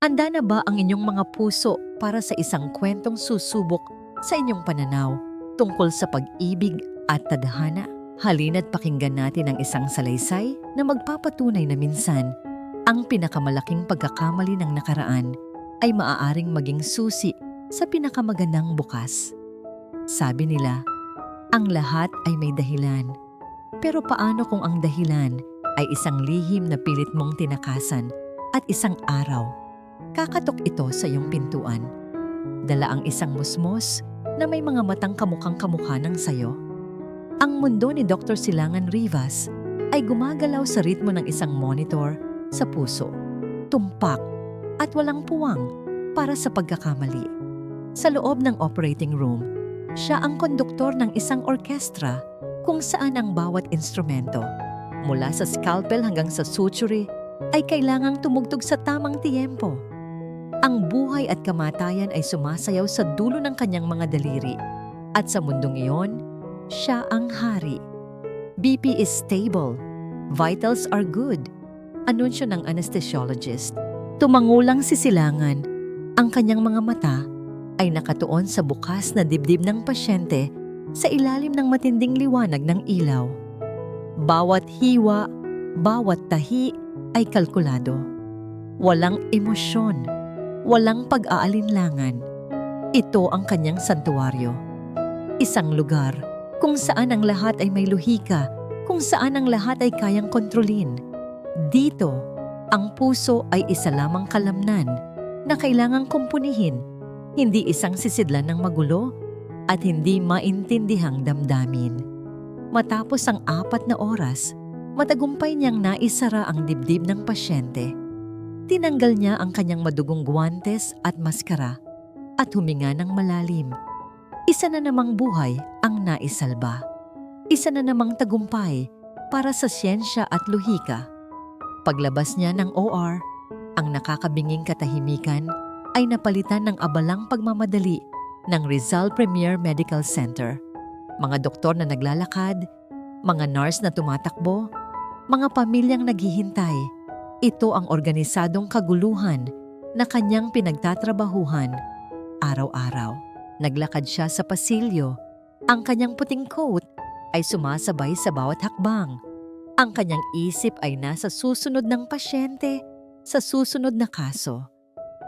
Handa na ba ang inyong mga puso para sa isang kwentong susubok sa inyong pananaw tungkol sa pag-ibig at tadhana? Halina't pakinggan natin ang isang salaysay na magpapatunay na minsan ang pinakamalaking pagkakamali ng nakaraan ay maaaring maging susi sa pinakamagandang bukas. Sabi nila, ang lahat ay may dahilan. Pero paano kung ang dahilan ay isang lihim na pilit mong tinakasan at isang araw kakatok ito sa iyong pintuan? Dala ang isang musmos na may mga matang kamukhang kamukha ng sayo. Ang mundo ni Dr. Silangan Rivas ay gumagalaw sa ritmo ng isang monitor sa puso, tumpak at walang puwang para sa pagkakamali. Sa loob ng operating room, siya ang konduktor ng isang orkestra kung saan ang bawat instrumento, mula sa scalpel hanggang sa suture, ay kailangang tumugtog sa tamang tiyempo. Ang buhay at kamatayan ay sumasayaw sa dulo ng kanyang mga daliri. At sa mundong iyon, siya ang hari. BP is stable. Vitals are good. Anunsyo ng anesthesiologist. Tumangulang si Silangan. Ang kanyang mga mata ay nakatuon sa bukas na dibdib ng pasyente sa ilalim ng matinding liwanag ng ilaw. Bawat hiwa, bawat tahi ay kalkulado. Walang emosyon. Walang pag-aalinlangan. Ito ang kanyang santuwaryo. Isang lugar kung saan ang lahat ay may luhika, kung saan ang lahat ay kayang kontrolin. Dito, ang puso ay isa lamang kalamnan na kailangang kumpunihin, hindi isang sisidlan ng magulo at hindi maintindihang damdamin. Matapos ang 4 na oras, matagumpay niyang naisara ang dibdib ng pasyente. Tinanggal niya ang kanyang madugong guwantes at maskara at huminga ng malalim. Isa na namang buhay ang naisalba. Isa na namang tagumpay para sa siyensya at luhika. Paglabas niya ng OR, ang nakakabinging katahimikan ay napalitan ng abalang pagmamadali ng Rizal Premier Medical Center. Mga doktor na naglalakad, mga nurse na tumatakbo, mga pamilyang naghihintay. Ito ang organisadong kaguluhan na kanyang pinagtatrabahuhan araw-araw. Naglakad siya sa pasilyo. Ang kanyang puting coat ay sumasabay sa bawat hakbang. Ang kanyang isip ay nasa susunod ng pasyente, sa susunod na kaso.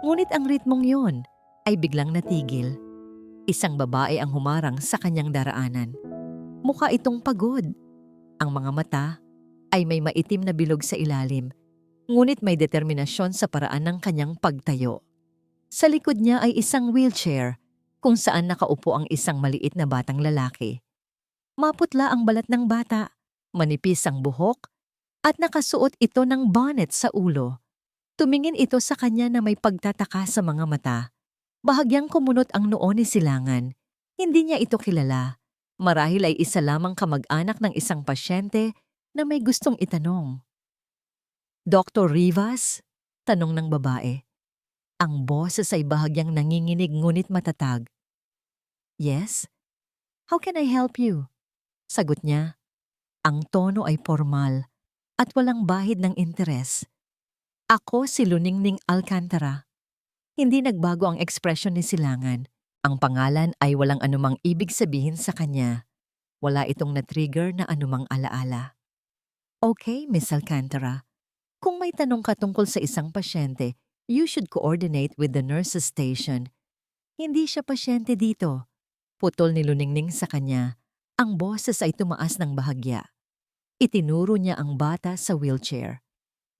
Ngunit ang ritmong yon ay biglang natigil. Isang babae ang humarang sa kanyang daraanan. Mukha itong pagod. Ang mga mata ay may maitim na bilog sa ilalim, ngunit may determinasyon sa paraan ng kanyang pagtayo. Sa likod niya ay isang wheelchair kung saan nakaupo ang isang maliit na batang lalaki. Maputla ang balat ng bata, manipis ang buhok, at nakasuot ito ng bonnet sa ulo. Tumingin ito sa kanya na may pagtataka sa mga mata. Bahagyang kumunot ang noo ni Silangan. Hindi niya ito kilala. Marahil ay isa lamang kamag-anak ng isang pasyente na may gustong itanong. Dr. Rivas? Tanong ng babae. Ang boses ay bahagyang nanginginig ngunit matatag. Yes? How can I help you? Sagot niya. Ang tono ay formal at walang bahid ng interes. Ako si Luningning Alcantara. Hindi nagbago ang ekspresyon ni Silangan. Ang pangalan ay walang anumang ibig sabihin sa kanya. Wala itong na-trigger na anumang alaala. Okay, Miss Alcantara. Kung may tanong ka tungkol sa isang pasyente, you should coordinate with the nurses station. Hindi siya pasyente dito. Putol ni Luningning sa kanya. Ang boses ay tumaas ng bahagya. Itinuro niya ang bata sa wheelchair.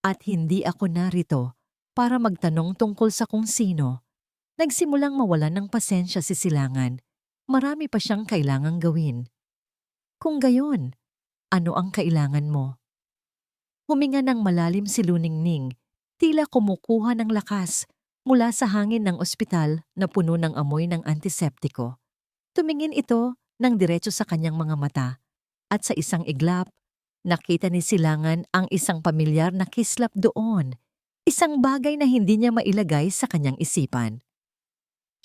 At hindi ako narito para magtanong tungkol sa kung sino. Nagsimulang mawalan ng pasensya si Silangan. Marami pa siyang kailangang gawin. Kung gayon, ano ang kailangan mo? Huminga ng malalim si Luningning, tila kumukuha ng lakas mula sa hangin ng ospital na puno ng amoy ng antiseptiko. Tumingin ito ng diretso sa kanyang mga mata at sa isang iglap, nakita ni Silangan ang isang pamilyar na kislap doon, isang bagay na hindi niya mailagay sa kanyang isipan.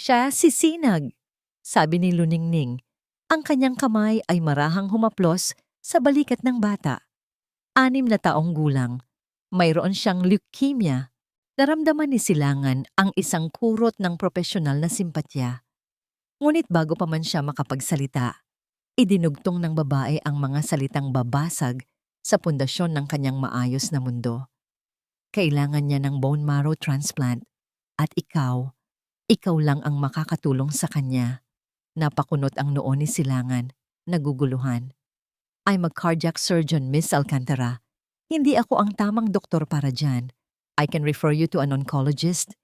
Siya si Sinag, sabi ni Luningning. Ang kanyang kamay ay marahang humaplos sa balikat ng bata. 6 na taong gulang. Mayroon siyang leukemia Naramdaman ni Silangan ang isang kurot ng propesyonal na simpatya. Ngunit bago pa man siya makapagsalita, idinugtong ng babae ang mga salitang babasag sa pundasyon ng kanyang maayos na mundo. Kailangan niya ng bone marrow transplant at ikaw lang ang makakatulong sa kanya. Napakunot ang noo ni Silangan, naguguluhan. I'm a cardiac surgeon, Miss Alcantara. Hindi ako ang tamang doktor para dyan. I can refer you to an oncologist.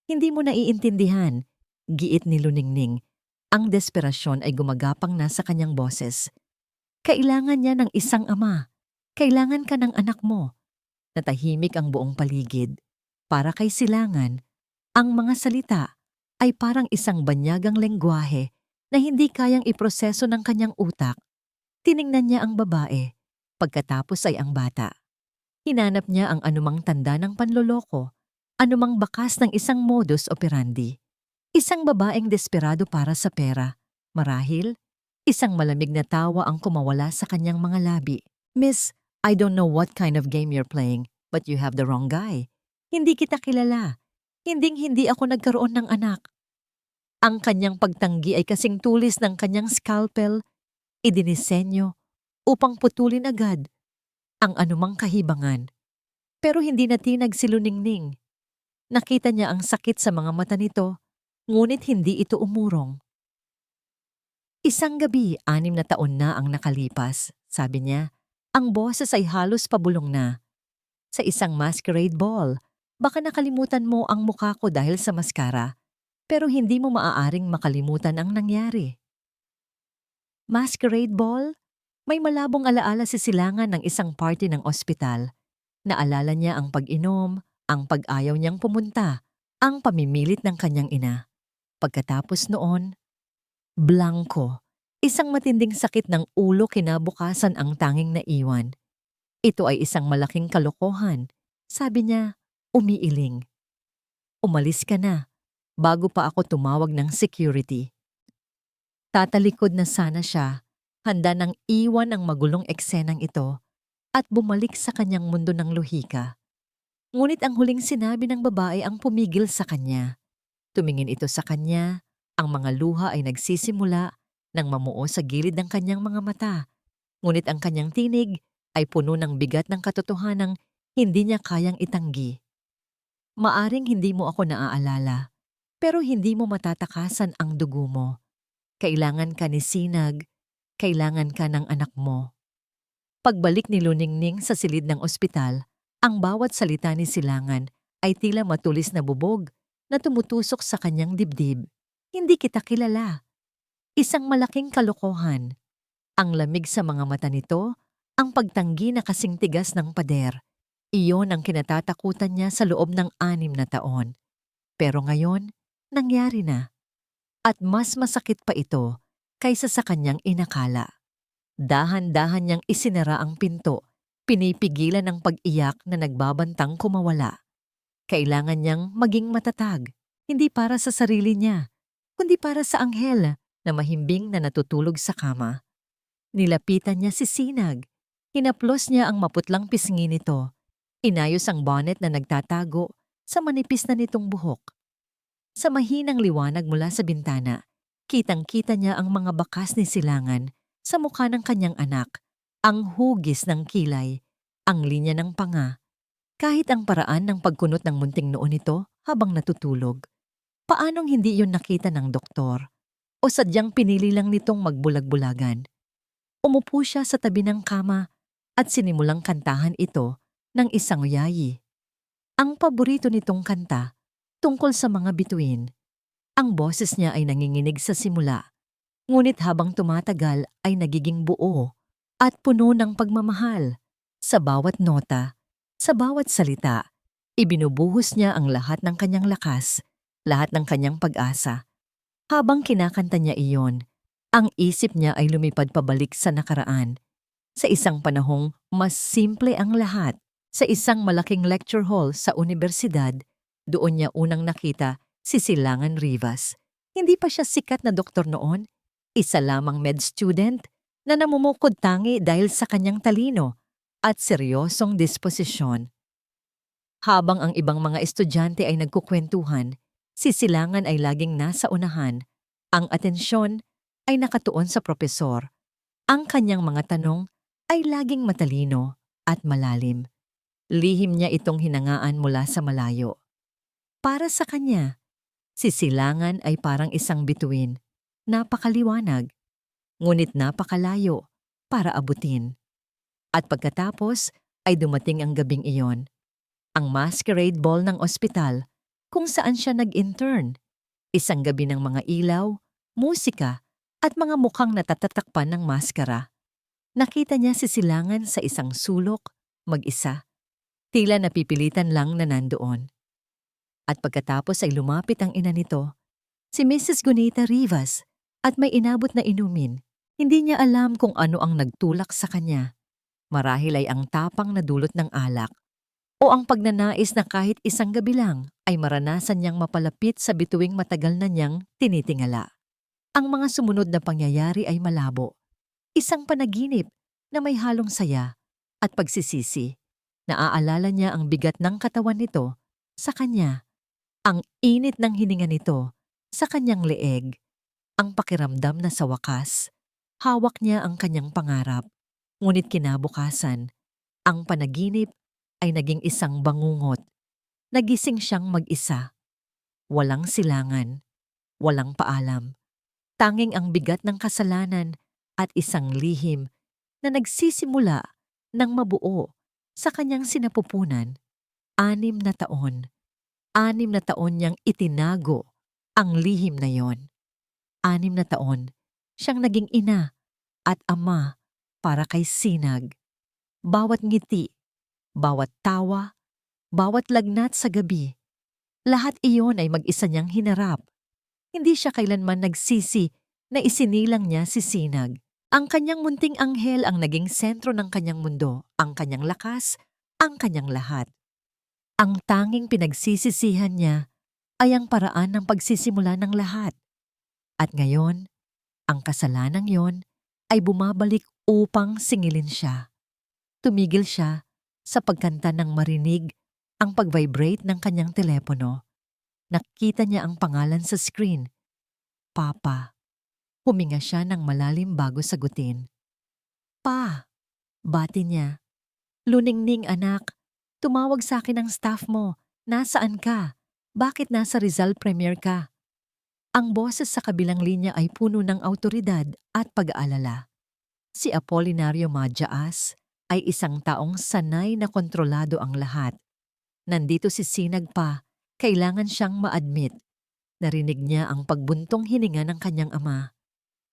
Hindi mo naiintindihan, giit ni Luningning. Ang desperasyon ay gumagapang na sa kanyang boses. Kailangan niya ng isang ama. Kailangan ka ng anak mo. Natahimik ang buong paligid. Para kay Silangan, ang mga salita ay parang isang banyagang lengguwahe na hindi kayang iproseso ng kanyang utak. Tiningnan niya ang babae, pagkatapos ay ang bata. Hinanap niya ang anumang tanda ng panloloko, anumang bakas ng isang modus operandi. Isang babaeng desperado para sa pera. Marahil, isang malamig na tawa ang kumawala sa kanyang mga labi. Miss, I don't know what kind of game you're playing, but you have the wrong guy. Hindi kita kilala. Hinding-hindi ako nagkaroon ng anak. Ang kanyang pagtanggi ay kasing tulis ng kanyang scalpel, idinisenyo, upang putulin agad ang anumang kahibangan. Pero hindi natinag si Luningning. Nakita niya ang sakit sa mga mata nito, ngunit hindi ito umurong. Isang gabi, 6 na taon na ang nakalipas, sabi niya. Ang boses ay halos pabulong na. Sa isang masquerade ball, baka nakalimutan mo ang mukha ko dahil sa maskara, pero hindi mo maaaring makalimutan ang nangyari. Masquerade ball? May malabong alaala si Silangan ng isang party ng ospital. Naalala niya ang pag-inom, ang pag-ayaw niyang pumunta, ang pamimilit ng kanyang ina. Pagkatapos noon, blanko. Isang matinding sakit ng ulo kinabukasan ang tanging naiwan. Ito ay isang malaking kalokohan. Sabi niya, umiiling. Umalis ka na, bago pa ako tumawag ng security. Tatalikod na sana siya, handa nang iwan ang magulong eksenang ito at bumalik sa kanyang mundo ng lohika. Ngunit ang huling sinabi ng babae ang pumigil sa kanya. Tumingin ito sa kanya, ang mga luha ay nagsisimula nang mamuo sa gilid ng kanyang mga mata. Ngunit ang kanyang tinig ay puno ng bigat ng katotohanang hindi niya kayang itanggi. Maaring hindi mo ako naaalala, pero hindi mo matatakasan ang dugo mo. Kailangan ka ni Sinag, kailangan ka ng anak mo. Pagbalik ni Luningning sa silid ng ospital, ang bawat salita ni Silangan ay tila matulis na bubog na tumutusok sa kanyang dibdib. Hindi kita kilala. Isang malaking kalokohan. Ang lamig sa mga mata nito, ang pagtanggi na kasing tigas ng pader. Iyon ang kinatatakutan niya sa loob ng 6 na taon. Pero ngayon, nangyari na. At mas masakit pa ito kaysa sa kanyang inakala. Dahan-dahan niyang isinara ang pinto, pinipigilan ang pag-iyak na nagbabantang kumawala. Kailangan niyang maging matatag, hindi para sa sarili niya, kundi para sa anghel na mahimbing na natutulog sa kama. Nilapitan niya si Sinag. Hinaplos niya ang maputlang pisngi nito. Inayos ang bonnet na nagtatago sa manipis na nitong buhok. Sa mahinang liwanag mula sa bintana, kitang-kita niya ang mga bakas ni Silangan sa mukha ng kanyang anak, ang hugis ng kilay, ang linya ng panga, kahit ang paraan ng pagkunot ng munting noo nito habang natutulog. Paanong hindi yun nakita ng doktor? O sadyang pinili lang nitong magbulag-bulagan? Umupo siya sa tabi ng kama at sinimulang kantahan ito ng isang yayi. Ang paborito nitong kanta tungkol sa mga bituin. Ang boses niya ay nanginginig sa simula, ngunit habang tumatagal ay nagiging buo at puno ng pagmamahal. Sa bawat nota, sa bawat salita, ibinubuhos niya ang lahat ng kanyang lakas, lahat ng kanyang pag-asa. Habang kinakanta niya iyon, ang isip niya ay lumipad pabalik sa nakaraan. Sa isang panahong mas simple ang lahat, sa isang malaking lecture hall sa universidad, doon niya unang nakita si Silangan Rivas. Hindi pa siya sikat na doktor noon, isa lamang med student na namumukod tangi dahil sa kanyang talino at seryosong disposisyon. Habang ang ibang mga estudyante ay nagkukwentuhan, si Silangan ay laging nasa unahan. Ang atensyon ay nakatuon sa propesor. Ang kanyang mga tanong ay laging matalino at malalim. Lihim niya itong hinangaan mula sa malayo. Para sa kanya, si Silangan ay parang isang bituin. Napakaliwanag, ngunit napakalayo para abutin. At pagkatapos ay dumating ang gabing iyon. Ang masquerade ball ng ospital kung saan siya nag-intern. Isang gabi ng mga ilaw, musika, at mga mukhang natatatakpan ng maskara. Nakita niya si Silangan sa isang sulok, mag-isa. Tila napipilitan lang na nandoon. At pagkatapos ay lumapit ang ina nito, si Mrs. Gunita Rivas, at may inabot na inumin. Hindi niya alam kung ano ang nagtulak sa kanya. Marahil ay ang tapang na dulot ng alak o ang pagnanais na kahit isang gabi lang ay maranasan niyang mapalapit sa bituing matagal na niyang tinitingala. Ang mga sumunod na pangyayari ay malabo. Isang panaginip na may halong saya at pagsisisi. Naaalala niya ang bigat ng katawan nito sa kanya, ang init ng hininga nito sa kanyang leeg, ang pakiramdam na sa wakas, hawak niya ang kanyang pangarap. Ngunit kinabukasan, ang panaginip ay naging isang bangungot. Nagising siyang mag-isa. Walang silangan, walang paalam. Tanging ang bigat ng kasalanan at isang lihim na nagsisimula ng mabuo sa kanyang sinapupunan. 6 na taon. 6 na taon niyang itinago ang lihim na yon. 6 na taon siyang naging ina at ama para kay Sinag. Bawat ngiti, bawat tawa, bawat lagnat sa gabi, lahat iyon ay mag-isa niyang hinarap. Hindi siya kailanman nagsisi na isinilang niya si Sinag. Ang kanyang munting anghel ang naging sentro ng kanyang mundo, ang kanyang lakas, ang kanyang lahat. Ang tanging pinagsisisihan niya ay ang paraan ng pagsisimula ng lahat. At ngayon, ang kasalanang yon ay bumabalik upang singilin siya. Tumigil siya sa pagkanta ng marinig ang pag-vibrate ng kanyang telepono. Nakita niya ang pangalan sa screen. Papa. Huminga siya ng malalim bago sagutin. Pa, bati niya. Luningning anak, tumawag sa akin ang staff mo. Nasaan ka? Bakit nasa Rizal Premier ka? Ang boses sa kabilang linya ay puno ng awtoridad at pag-aalala. Si Apolinario Madjaas ay isang taong sanay na kontrolado ang lahat. Nandito si Sinag pa, kailangan siyang ma-admit. Narinig niya ang pagbuntong hininga ng kanyang ama.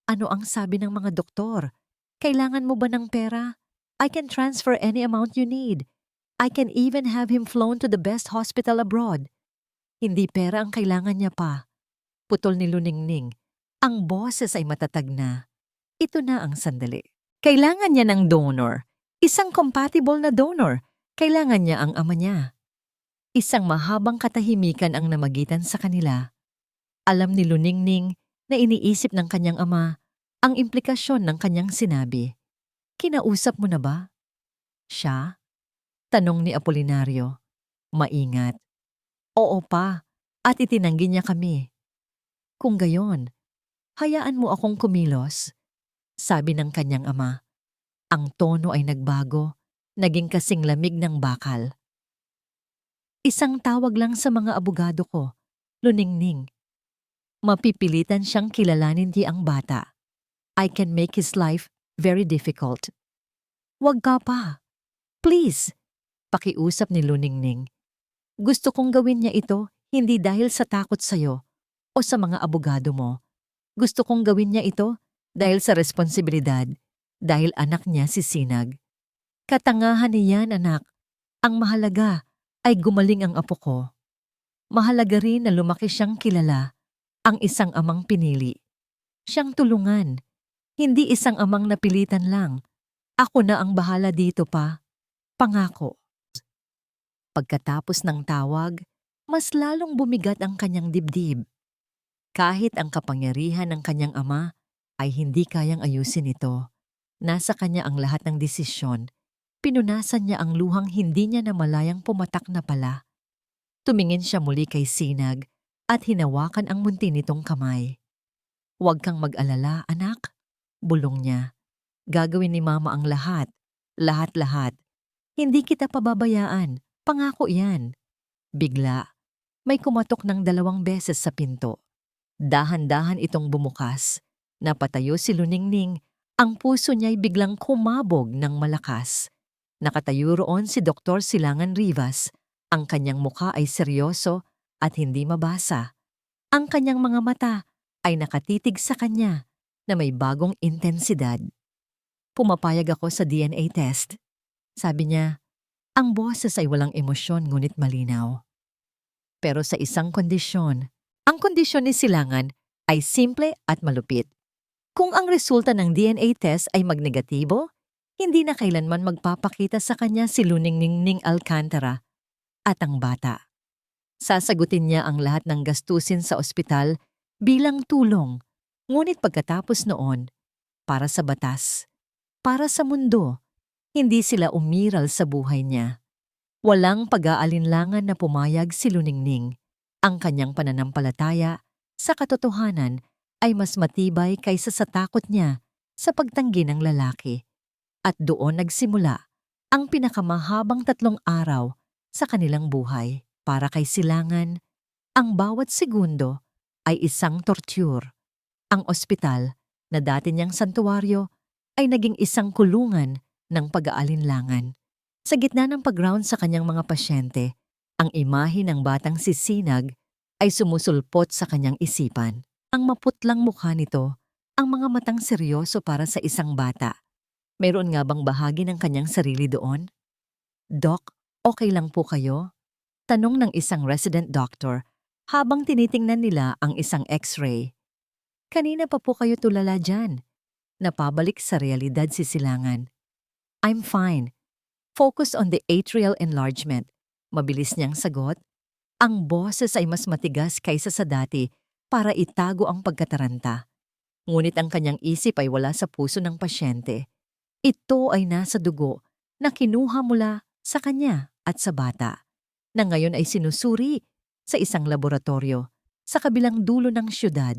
Ano ang sabi ng mga doktor? Kailangan mo ba ng pera? I can transfer any amount you need. I can even have him flown to the best hospital abroad. Hindi pera ang kailangan niya pa. Putol ni Luningning. Ang boses ay matatag na. Ito na ang sandali. Kailangan niya ng donor. Isang compatible na donor. Kailangan niya ang ama niya. Isang mahabang katahimikan ang namagitan sa kanila. Alam ni Luningning na iniisip ng kanyang ama ang implikasyon ng kanyang sinabi. Kinausap mo na ba? Siya? Tanong ni Apolinario. Maingat. Oo pa, at itinanggi niya kami. Kung gayon, hayaan mo akong kumilos, sabi ng kanyang ama. Ang tono ay nagbago, naging kasing lamig ng bakal. Isang tawag lang sa mga abogado ko, Luningning. Mapipilitan siyang kilalanin di ang bata. I can make his life very difficult. Wag ka pa. Please, pakiusap ni Luningning. Gusto kong gawin niya ito hindi dahil sa takot sa'yo o sa mga abogado mo. Gusto kong gawin niya ito dahil sa responsibilidad, dahil anak niya si Sinag. Katangahan niyan, anak. Ang mahalaga ay gumaling ang apo ko. Mahalaga rin na lumaki siyang kilala, ang isang amang pinili. Siyang tulungan, hindi isang amang napilitan lang. Ako na ang bahala dito pa. Pangako. Pagkatapos ng tawag, mas lalong bumigat ang kanyang dibdib. Kahit ang kapangyarihan ng kanyang ama ay hindi kayang ayusin ito. Nasa kanya ang lahat ng desisyon. Pinunasan niya ang luhang hindi niya namalayang pumatak na pala. Tumingin siya muli kay Sinag at hinawakan ang munti nitong kamay. "Huwag kang mag-alala, anak," bulong niya. "Gagawin ni Mama ang lahat. Lahat-lahat. Hindi kita pababayaan. Pangako yan." Bigla, may kumatok ng 2 beses sa pinto. Dahan-dahan itong bumukas. Napatayo si Luningning. Ang puso niya'y biglang kumabog ng malakas. Nakatayo roon si Dr. Silangan Rivas. Ang kanyang muka ay seryoso at hindi mabasa. Ang kanyang mga mata ay nakatitig sa kanya na may bagong intensidad. "Pumapayag ako sa DNA test," sabi niya. Ang boses ay walang emosyon ngunit malinaw. Pero sa isang kondisyon. Ang kondisyon ni Silangan ay simple at malupit. Kung ang resulta ng DNA test ay magnegatibo, hindi na kailanman magpapakita sa kanya si Luningning Alcantara at ang bata. Sasagutin niya ang lahat ng gastusin sa ospital bilang tulong, ngunit pagkatapos noon, para sa batas, para sa mundo, hindi sila umiral sa buhay niya. Walang pag-aalinlangan na pumayag si Luningning. Ang kanyang pananampalataya sa katotohanan ay mas matibay kaysa sa takot niya sa pagtanggi ng lalaki. At doon nagsimula ang pinakamahabang 3 araw sa kanilang buhay. Para kay Silangan, ang bawat segundo ay isang torture. Ang ospital, na dati niyang santuwaryo, ay naging isang kulungan ng pag-aalinlangan. Sa gitna ng pag-round sa kanyang mga pasyente, ang imahe ng batang si Sinag ay sumusulpot sa kanyang isipan. Ang maputlang mukha nito, ang mga matang seryoso para sa isang bata. Mayroon nga bang bahagi ng kanyang sarili doon? "Doc, okay lang po kayo?" Tanong ng isang resident doctor habang tinitingnan nila ang isang x-ray. "Kanina pa po kayo tulala dyan." Napabalik sa realidad si Silangan. "I'm fine. Focus on the atrial enlargement." Mabilis niyang sagot. Ang boses ay mas matigas kaysa sa dati para itago ang pagkataranta. Ngunit ang kanyang isip ay wala sa puso ng pasyente. Ito ay nasa dugo na kinuha mula sa kanya at sa bata, na ngayon ay sinusuri sa isang laboratorio sa kabilang dulo ng siyudad.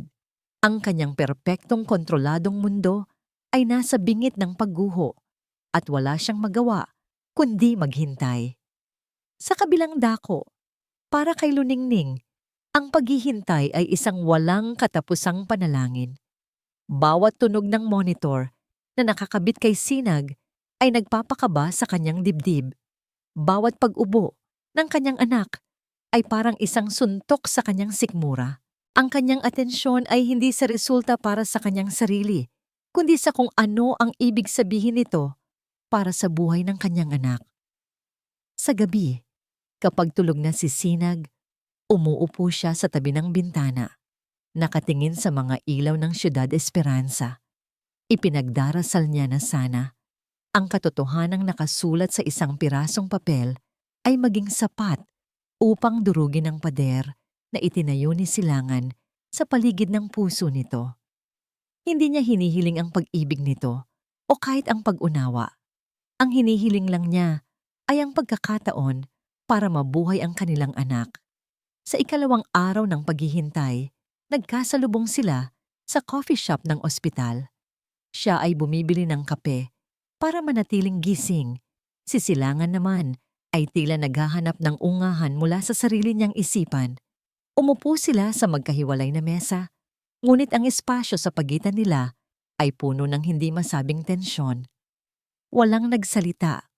Ang kanyang perpektong kontroladong mundo ay nasa bingit ng pagguho at wala siyang magawa kundi maghintay. Sa kabilang dako, para kay Luningning, ang paghihintay ay isang walang katapusang panalangin. Bawat tunog ng monitor na nakakabit kay Sinag ay nagpapakaba sa kanyang dibdib. Bawat pag-ubo ng kanyang anak ay parang isang suntok sa kanyang sikmura. Ang kanyang atensyon ay hindi sa resulta para sa kanyang sarili, kundi sa kung ano ang ibig sabihin nito para sa buhay ng kanyang anak. Sa gabi, kapag tulog na si Sinag, umuupo siya sa tabi ng bintana, nakatingin sa mga ilaw ng Ciudad Esperanza. Ipinagdarasal niya na sana ang katotohanang nakasulat sa isang pirasong papel ay maging sapat upang durugin ang pader na itinayo ni Silangan sa paligid ng puso nito. Hindi niya hinihiling ang pag-ibig nito o kahit ang pag-unawa. Ang hinihiling lang niya ay ang pagkakataon para mabuhay ang kanilang anak. Sa 2 araw ng paghihintay, nagkasalubong sila sa coffee shop ng ospital. Siya ay bumibili ng kape para manatiling gising. Si Silangan naman ay tila naghahanap ng ungahan mula sa sarili niyang isipan. Umupo sila sa magkahiwalay na mesa, ngunit ang espasyo sa pagitan nila ay puno ng hindi masabing tensyon. Walang nagsalita.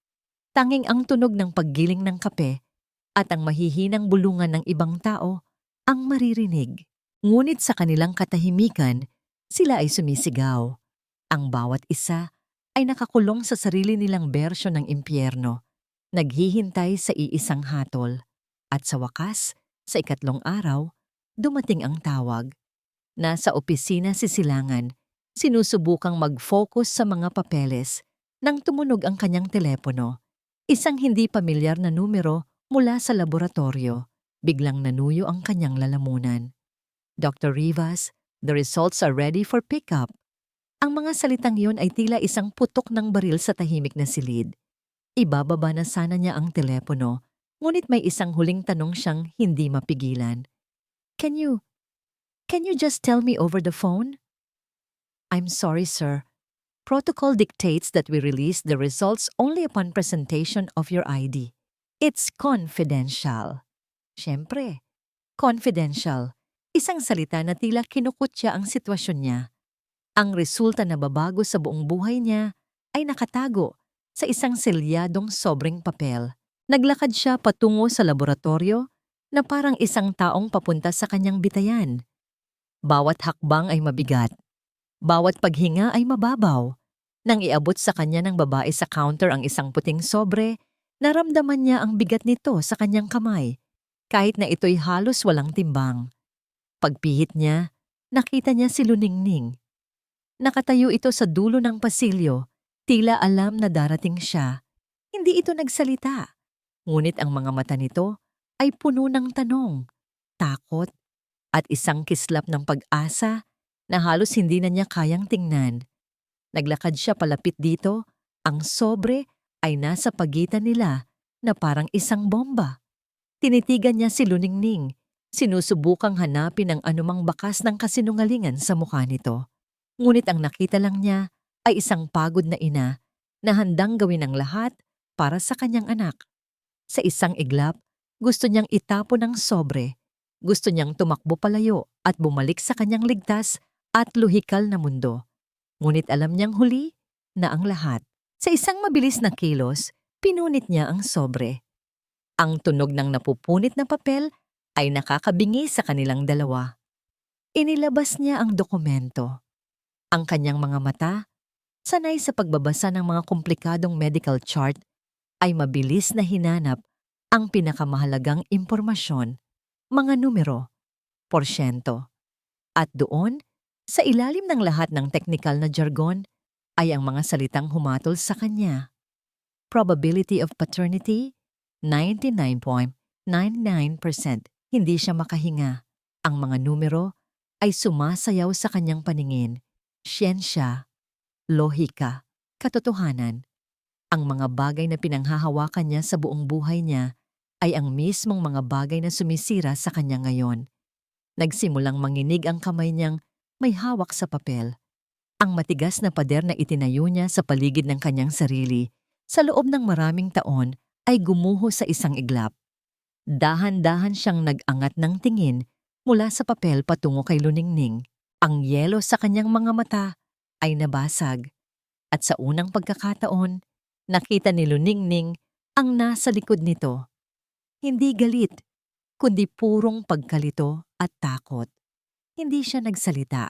Tanging ang tunog ng paggiling ng kape at ang mahihinang bulungan ng ibang tao ang maririnig. Ngunit sa kanilang katahimikan, sila ay sumisigaw. Ang bawat isa ay nakakulong sa sarili nilang bersyon ng impyerno, naghihintay sa iisang hatol. At sa wakas, sa 3 araw, dumating ang tawag. Nasa opisina si Silangan, sinusubukang mag-focus sa mga papeles nang tumunog ang kanyang telepono. Isang hindi pamilyar na numero mula sa laboratorio. Biglang nanuyo ang kanyang lalamunan. "Dr. Rivas, the results are ready for pickup." Ang mga salitang yon ay tila isang putok ng baril sa tahimik na silid. Ibababa na sana niya ang telepono, ngunit may isang huling tanong siyang hindi mapigilan. Can you, can you just tell me over the phone? I'm sorry, sir. Protocol dictates that we release the results only upon presentation of your ID. It's confidential. Siyempre, confidential. Isang salita na tila kinukutya ang sitwasyon niya. Ang resulta na babago sa buong buhay niya ay nakatago sa isang selyadong sobreng papel. Naglakad siya patungo sa laboratorio na parang isang taong papunta sa kanyang bitayan. Bawat hakbang ay mabigat. Bawat paghinga ay mababaw. Nang iabot sa kanya ng babae sa counter ang isang puting sobre, naramdaman niya ang bigat nito sa kanyang kamay, kahit na ito'y halos walang timbang. Pagpihit niya, nakita niya si Luningning. Nakatayo ito sa dulo ng pasilyo, tila alam na darating siya. Hindi ito nagsalita. Ngunit ang mga mata nito ay puno ng tanong, takot, at isang kislap ng pag-asa na halos hindi na niya kayang tingnan. Naglakad siya palapit dito, ang sobre ay nasa pagitan nila na parang isang bomba. Tinitigan niya si Luningning, sinusubukang hanapin ang anumang bakas ng kasinungalingan sa mukha nito. Ngunit ang nakita lang niya ay isang pagod na ina na handang gawin ang lahat para sa kanyang anak. Sa isang iglap, gusto niyang itapon ang sobre. Gusto niyang tumakbo palayo at bumalik sa kanyang ligtas at luhikal na mundo. Ngunit alam niyang huli na ang lahat. Sa isang mabilis na kilos, pinunit niya ang sobre. Ang tunog ng napupunit na papel ay nakakabingi sa kanilang dalawa. Inilabas niya ang dokumento. Ang kanyang mga mata, sanay sa pagbabasa ng mga komplikadong medical chart, ay mabilis na hinanap ang pinakamahalagang impormasyon, mga numero, porsyento. At doon, sa ilalim ng lahat ng teknikal na jargon, ay ang mga salitang humatol sa kanya. Probability of paternity, 99.99%. Hindi siya makahinga. Ang mga numero ay sumasayaw sa kanyang paningin. Siyensya, lohika, katotohanan. Ang mga bagay na pinanghahawakan niya sa buong buhay niya ay ang mismong mga bagay na sumisira sa kanya ngayon. Nagsimulang manginig ang kamay niyang may hawak sa papel. Ang matigas na pader na itinayo niya sa paligid ng kanyang sarili sa loob ng maraming taon ay gumuho sa isang iglap. Dahan-dahan siyang nag-angat ng tingin mula sa papel patungo kay Luningning. Ang yelo sa kanyang mga mata ay nabasag. At sa unang pagkakataon, nakita ni Luningning ang nasa likod nito. Hindi galit, kundi purong pagkalito at takot. Hindi siya nagsalita.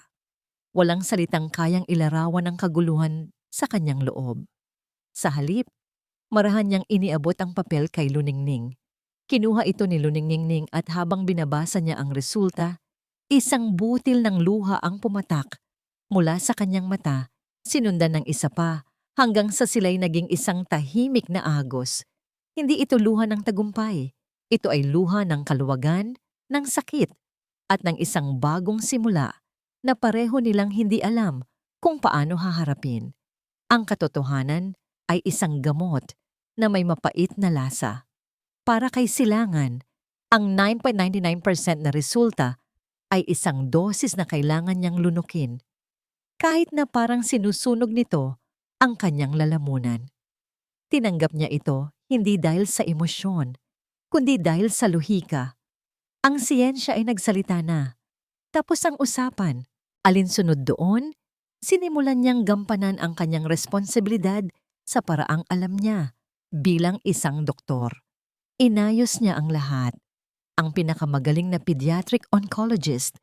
Walang salitang kayang ilarawan ng kaguluhan sa kanyang loob. Sa halip, marahan niyang iniabot ang papel kay Luningning. Kinuha ito ni Luningning at habang binabasa niya ang resulta, isang butil ng luha ang pumatak mula sa kanyang mata, sinundan ng isa pa hanggang sa sila'y naging isang tahimik na agos. Hindi ito luha ng tagumpay. Ito ay luha ng kaluwagan, ng sakit, at ng isang bagong simula na pareho nilang hindi alam kung paano haharapin. Ang katotohanan ay isang gamot na may mapait na lasa. Para kay Silangan, ang 9.99% na resulta ay isang dosis na kailangan niyang lunukin. Kahit na parang sinusunog nito ang kanyang lalamunan. Tinanggap niya ito hindi dahil sa emosyon, kundi dahil sa lohika. Ang siyensya ay nagsalita na. Tapos ang usapan, alinsunod doon, sinimulan niyang gampanan ang kanyang responsibilidad sa paraang alam niya bilang isang doktor. Inayos niya ang lahat. Ang pinakamagaling na pediatric oncologist,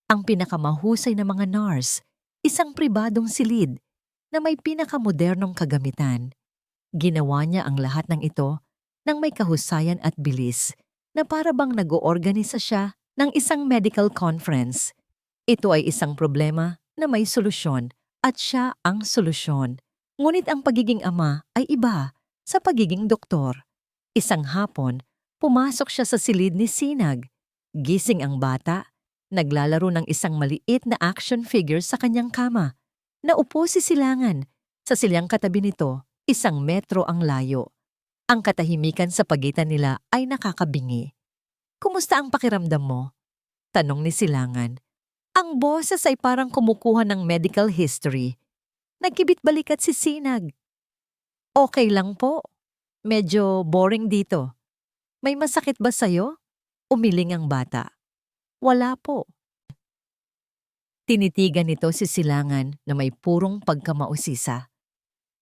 ang pinakamahusay na mga nurse, isang pribadong silid na may pinakamodernong kagamitan. Ginawa niya ang lahat ng ito nang may kahusayan at bilis na para bang nag-oorganisa siya ng isang medical conference. Ito ay isang problema na may solusyon at siya ang solusyon. Ngunit ang pagiging ama ay iba sa pagiging doktor. Isang hapon, pumasok siya sa silid ni Sinag. Gising ang bata, naglalaro ng isang maliit na action figure sa kanyang kama. Naupo si Silangan. Sa silyang katabi nito, 1 metro ang layo. Ang katahimikan sa pagitan nila ay nakakabingi. Kumusta ang pakiramdam mo? Tanong ni Silangan. Ang boses ay parang kumukuha ng medical history. Nagkibit balikat si Sinag. Okay lang po. Medyo boring dito. May masakit ba sa'yo? Umiling ang bata. Wala po. Tinitigan nito si Silangan na may purong pagkamausisa.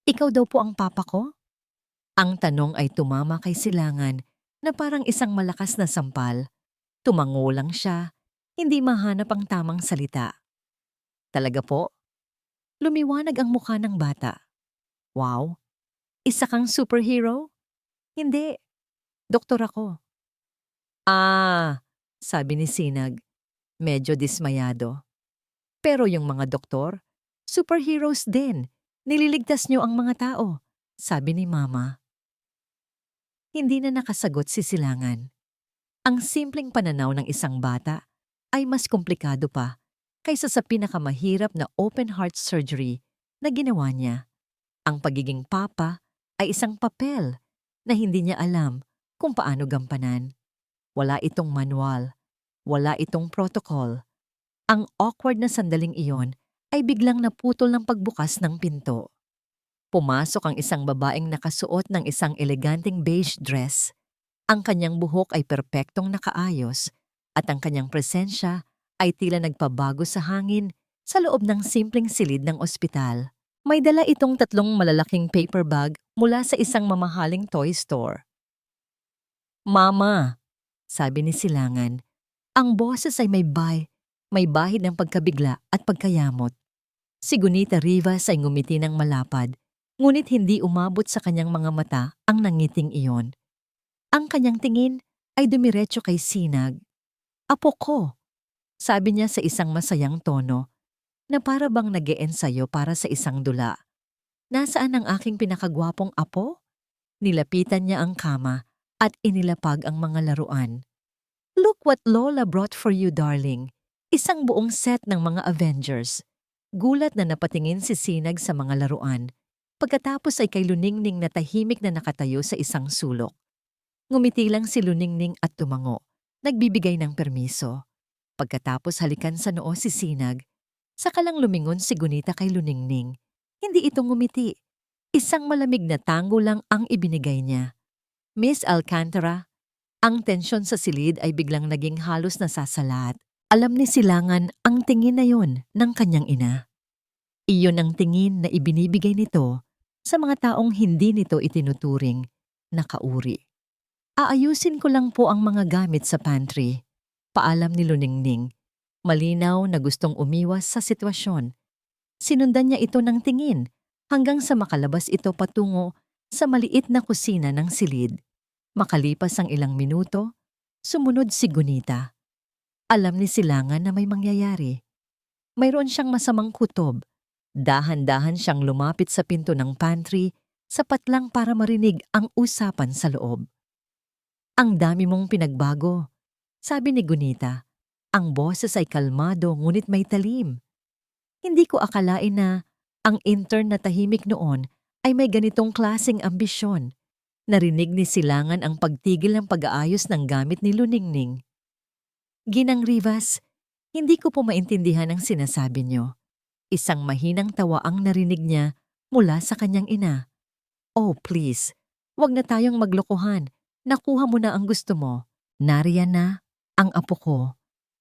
Ikaw daw po ang papa ko? Ang tanong ay tumama kay Silangan na parang isang malakas na sampal. Tumango lang siya, hindi mahanap ang tamang salita. Talaga po? Lumiwanag ang mukha ng bata. Wow, isa kang superhero? Hindi, doktor ako. Sabi ni Sinag, medyo dismayado. Pero yung mga doktor, superheroes din. Nililigtas niyo ang mga tao, sabi ni Mama. Hindi na nakasagot si Silangan. Ang simpleng pananaw ng isang bata ay mas komplikado pa kaysa sa pinakamahirap na open heart surgery na ginawa niya. Ang pagiging papa ay isang papel na hindi niya alam kung paano gampanan. Wala itong manual, wala itong protocol. Ang awkward na sandaling iyon ay biglang naputol ng pagbukas ng pinto. Pumasok ang isang babaeng nakasuot ng isang eleganteng beige dress. Ang kanyang buhok ay perpektong nakaayos at ang kanyang presensya ay tila nagpabago sa hangin sa loob ng simpleng silid ng ospital. May dala itong 3 malalaking paper bag mula sa isang mamahaling toy store. Mama, sabi ni Silangan, ang boses ay may bahid ng pagkabigla at pagkayamot. Si Gunita Rivas ay ngumiti ng malapad, ngunit hindi umabot sa kanyang mga mata ang nangiting iyon. Ang kanyang tingin ay dumiretso kay Sinag. Apo ko, sabi niya sa isang masayang tono, na para bang nag-e-ensayo para sa isang dula. Nasaan ang aking pinakagwapong apo? Nilapitan niya ang kama at inilapag ang mga laruan. Look what Lola brought for you, darling. Isang buong set ng mga Avengers. Gulat na napatingin si Sinag sa mga laruan. Pagkatapos ay kay Luningning na tahimik na nakatayo sa isang sulok. Ngumiti lang si Luningning at tumango, nagbibigay ng permiso. Pagkatapos halikan sa noo si Sinag, saka lang lumingon si Gunita kay Luningning. Hindi ito ngumiti. Isang malamig na tango lang ang ibinigay niya. Miss Alcantara, ang tensyon sa silid ay biglang naging halos nasasalat. Alam ni Silangan ang tingin na yon ng kanyang ina. Iyon ang tingin na ibinibigay nito sa mga taong hindi nito itinuturing na kauri. Aayusin ko lang po ang mga gamit sa pantry. Paalam ni Luningning. Malinaw na gustong umiwas sa sitwasyon. Sinundan niya ito ng tingin hanggang sa makalabas ito patungo sa maliit na kusina ng silid. Makalipas ang ilang minuto, sumunod si Gunita. Alam ni Silangan na may mangyayari. Mayroon siyang masamang kutob. Dahan-dahan siyang lumapit sa pinto ng pantry, sapat lang para marinig ang usapan sa loob. Ang dami mong pinagbago, sabi ni Gunita. Ang boses ay kalmado ngunit may talim. Hindi ko akalain na ang intern na tahimik noon ay may ganitong klaseng ambisyon. Narinig ni Silangan ang pagtigil ng pag-aayos ng gamit ni Luningning. Ginang Rivas, hindi ko po maintindihan ang sinasabi niyo. Isang mahinang tawa ang narinig niya mula sa kanyang ina. Oh please, wag na tayong maglokohan. Nakuha mo na ang gusto mo. Nariyan na ang apo ko,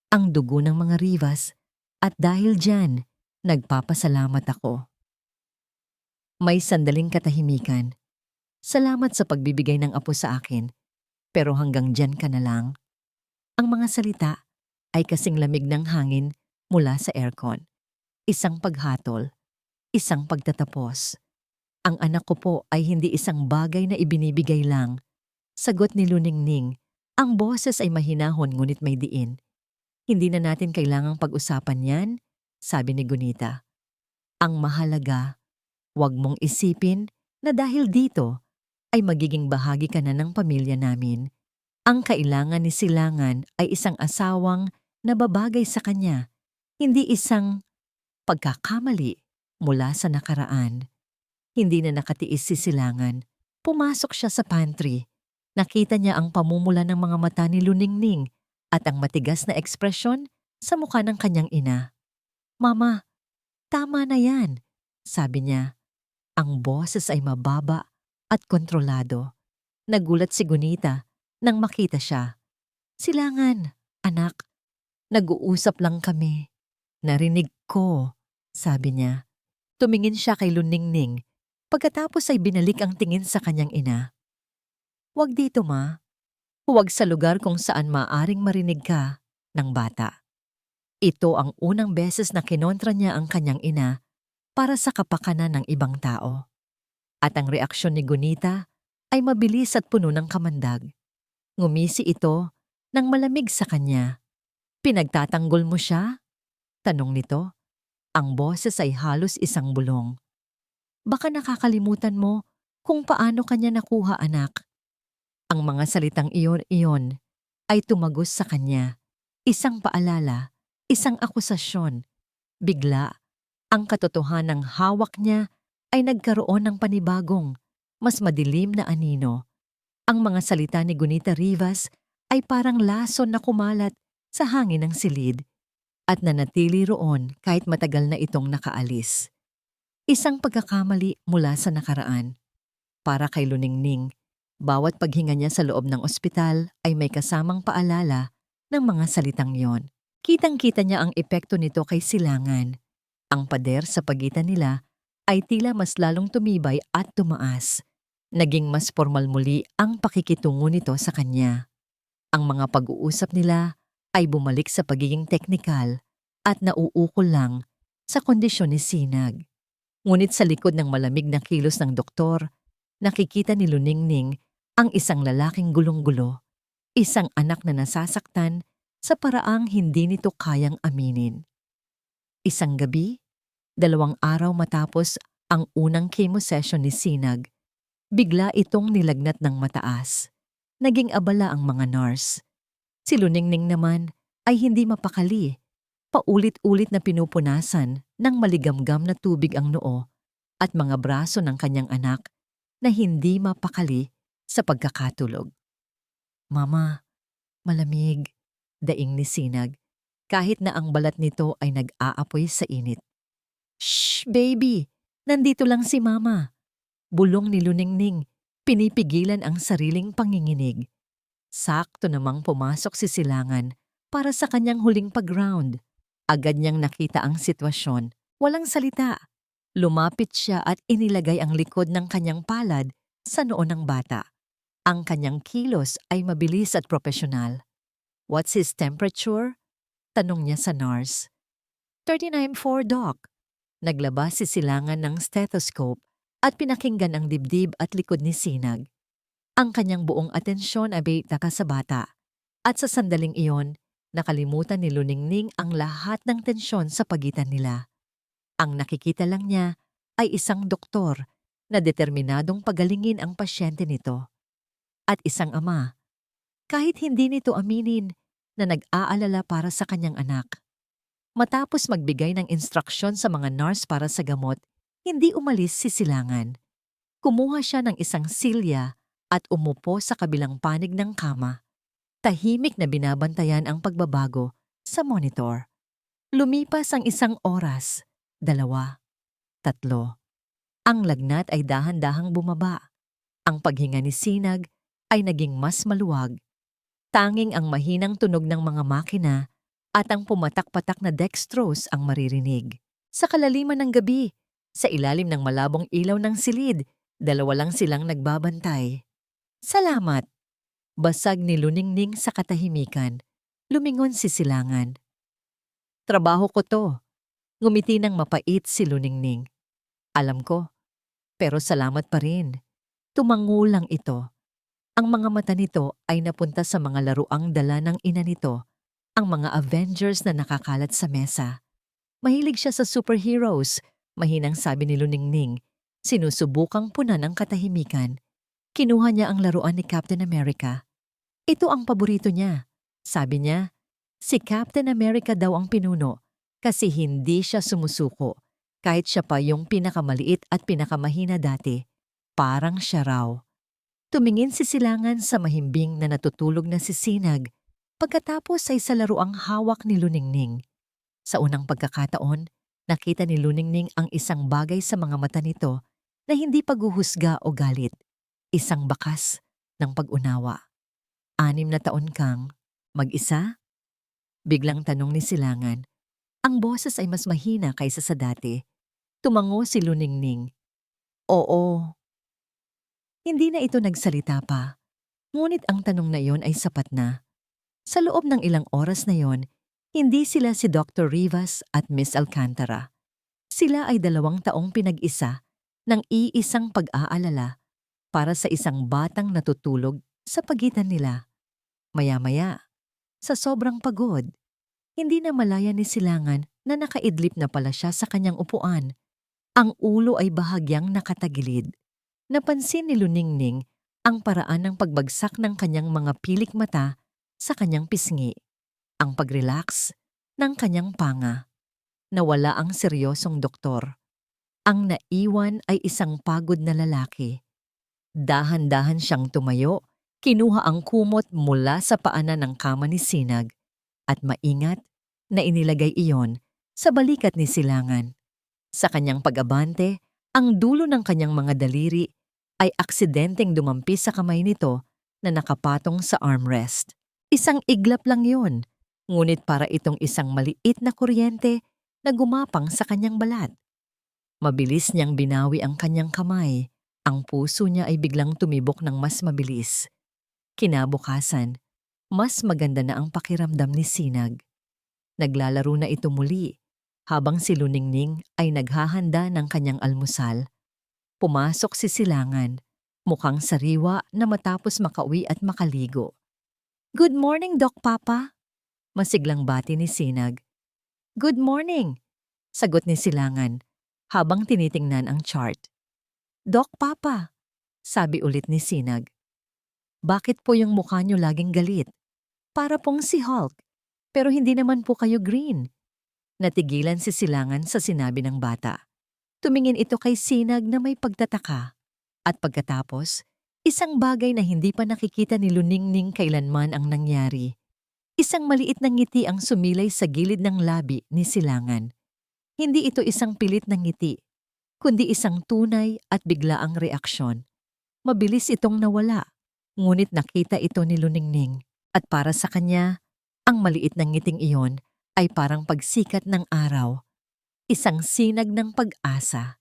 ang dugo ng mga Rivas, at dahil dyan, nagpapasalamat ako. May sandaling katahimikan. Salamat sa pagbibigay ng apo sa akin, pero hanggang dyan ka na lang. Ang mga salita ay kasing lamig ng hangin mula sa aircon. Isang paghatol, isang pagtatapos. Ang anak ko po ay hindi isang bagay na ibinibigay lang. Sagot ni Luningning, ang boses ay mahinahon ngunit may diin. Hindi na natin kailangang pag-usapan yan, sabi ni Gunita. Ang mahalaga, huwag mong isipin na dahil dito ay magiging bahagi ka na ng pamilya namin. Ang kailangan ni Silangan ay isang asawang na babagay sa kanya, hindi isang pagkakamali mula sa nakaraan. Hindi na nakatiis si Silangan. Pumasok siya sa pantry. Nakita niya ang pamumula ng mga mata ni Luningning at ang matigas na ekspresyon sa mukha ng kanyang ina. "Mama, tama na yan," sabi niya. Ang boses ay mababa at kontrolado. Nagulat si Gunita nang makita siya. "Silangan, anak. Nag-uusap lang kami." "Narinig ko," sabi niya. Tumingin siya kay Luningning. Pagkatapos ay binalik ang tingin sa kanyang ina. "Huwag dito, ma. Huwag sa lugar kung saan maaring marinig ka," ng bata. Ito ang unang beses na kinontra niya ang kanyang ina para sa kapakanan ng ibang tao. At ang reaksyon ni Gunita ay mabilis at puno ng kamandag. Ngumisi ito nang malamig sa kanya. "Pinagtatanggol mo siya?" tanong nito. Ang boses ay halos isang bulong. "Baka nakakalimutan mo kung paano kanya nakuha, anak." Ang mga salitang iyon ay tumagos sa kanya. Isang paalala, isang akusasyon. Bigla, ang katotohanang hawak niya ay nagkaroon ng panibagong, mas madilim na anino. Ang mga salita ni Gunita Rivas ay parang lason na kumalat sa hangin ng silid at nanatili roon kahit matagal na itong nakaalis. Isang pagkakamali mula sa nakaraan. Para kay Luningning, bawat paghinga niya sa loob ng ospital ay may kasamang paalala ng mga salitang yon. Kitang-kita niya ang epekto nito kay Silangan. Ang pader sa pagitan nila ay tila mas lalong tumibay at tumaas. Naging mas formal muli ang pakikitungo nito sa kanya. Ang mga pag-uusap nila ay bumalik sa pagiging teknikal at nauukol lang sa kondisyon ni Sinag. Ngunit sa likod ng malamig na kilos ng doktor, nakikita ni Luningning ang isang lalaking gulong-gulo, isang anak na nasasaktan sa paraang hindi nito kayang aminin. Isang gabi, 2 araw matapos ang unang chemo session ni Sinag, bigla itong nilagnat ng mataas. Naging abala ang mga nurse. Si Luningning naman ay hindi mapakali. Paulit-ulit na pinupunasan ng maligamgam na tubig ang noo at mga braso ng kanyang anak na hindi mapakali sa pagkakatulog. "Mama, malamig," daing ni Sinag, kahit na ang balat nito ay nag-aapoy sa init. "Shh, baby! Nandito lang si Mama," bulong ni Luningning, pinipigilan ang sariling panginginig. Sakto namang pumasok si Silangan para sa kanyang huling pag-round. Agad niyang nakita ang sitwasyon. Walang salita. Lumapit siya at inilagay ang likod ng kanyang palad sa noo ng bata. Ang kanyang kilos ay mabilis at propesyonal. "What's his temperature?" tanong niya sa nurse. 39.4, Doc." Naglabas si Silangan ng stethoscope at pinakinggan ang dibdib at likod ni Sinag. Ang kanyang buong atensyon ay naka sa bata. At sa sandaling iyon, nakalimutan ni Luningning ang lahat ng tensyon sa pagitan nila. Ang nakikita lang niya ay isang doktor na determinadong pagalingin ang pasyente nito. At isang ama, kahit hindi nito aminin, na nag-aalala para sa kanyang anak. Matapos magbigay ng instruksyon sa mga nurse para sa gamot, hindi umalis si Silangan. Kumuha siya ng isang silya at umupo sa kabilang panig ng kama. Tahimik na binabantayan ang pagbabago sa monitor. Lumipas ang 1 oras, 2, 3. Ang lagnat ay dahan-dahang bumaba. Ang paghinga ni Sinag ay naging mas maluwag. Tanging ang mahinang tunog ng mga makina at ang pumatak-patak na dextrose ang maririnig. Sa kalaliman ng gabi, sa ilalim ng malabong ilaw ng silid, 2 lang silang nagbabantay. "Salamat," basag ni Luningning sa katahimikan. Lumingon si Silangan. "Trabaho ko to." Ngumiti ng mapait si Luningning. "Alam ko, pero salamat pa rin." Tumangulang ito. Ang mga mata nito ay napunta sa mga laruang dala ng ina nito, ang mga Avengers na nakakalat sa mesa. Mahilig siya sa superheroes, mahinang sabi ni Luningning. Sinusubukang punan ang katahimikan. Kinuha niya ang laruan ni Captain America. Ito ang paborito niya. Sabi niya, si Captain America daw ang pinuno kasi hindi siya sumusuko. Kahit siya pa yung pinakamaliit at pinakamahina dati, parang siya raw. Tumingin si Silangan sa mahimbing na natutulog na si Sinag, pagkatapos ay sa laruang hawak ni Luningning. Sa unang pagkakataon, nakita ni Luningning ang isang bagay sa mga mata nito na hindi paghuhusga o galit, isang bakas ng pag-unawa. 6 na taon kang mag-isa? Biglang tanong ni Silangan. Ang boses ay mas mahina kaysa sa dati. Tumango si Luningning. Oo. Hindi na ito nagsalita pa. Ngunit ang tanong na iyon ay sapat na. Sa loob ng ilang oras na iyon, hindi sila si Dr. Rivas at Miss Alcantara. Sila ay 2 taong pinag-isa ng iisang pag-aalala para sa isang batang natutulog sa pagitan nila. Maya-maya, sa sobrang pagod, hindi na malaya ni Silangan na nakaidlip na pala siya sa kanyang upuan. Ang ulo ay bahagyang nakatagilid. Napansin ni Luningning ang paraan ng pagbagsak ng kanyang mga pilik mata sa kanyang pisngi, ang pag-relax ng kanyang panga. Nawala ang seryosong doktor. Ang naiwan ay isang pagod na lalaki. Dahan-dahan siyang tumayo, kinuha ang kumot mula sa paanan ng kama ni Sinag at maingat na inilagay iyon sa balikat ni Silangan. Sa kanyang pag-abante, ang dulo ng kanyang mga daliri ay aksidenteng dumampi sa kamay nito na nakapatong sa armrest. Isang iglap lang yun, ngunit para itong isang maliit na kuryente na gumapang sa kanyang balat. Mabilis niyang binawi ang kanyang kamay. Ang puso niya ay biglang tumibok ng mas mabilis. Kinabukasan, mas maganda na ang pakiramdam ni Sinag. Naglalaro na ito muli habang si Luningning ay naghahanda ng kanyang almusal. Pumasok si Silangan, mukhang sariwa na matapos makauwi at makaligo. Good morning, Doc Papa. Masiglang bati ni Sinag. Good morning, sagot ni Silangan habang tinitingnan ang chart. Doc Papa, sabi ulit ni Sinag. Bakit po yung mukha niyo laging galit? Para pong si Hulk, pero hindi naman po kayo green. Natigilan si Silangan sa sinabi ng bata. Tumingin ito kay Sinag na may pagtataka. At pagkatapos, isang bagay na hindi pa nakikita ni Luningning kailanman ang nangyari. Isang maliit na ngiti ang sumilay sa gilid ng labi ni Silangan. Hindi ito isang pilit na ngiti, kundi isang tunay at biglaang reaksyon. Mabilis itong nawala, ngunit nakita ito ni Luningning. At para sa kanya, ang maliit na ngiting iyon ay parang pagsikat ng araw. Isang sinag ng pag-asa.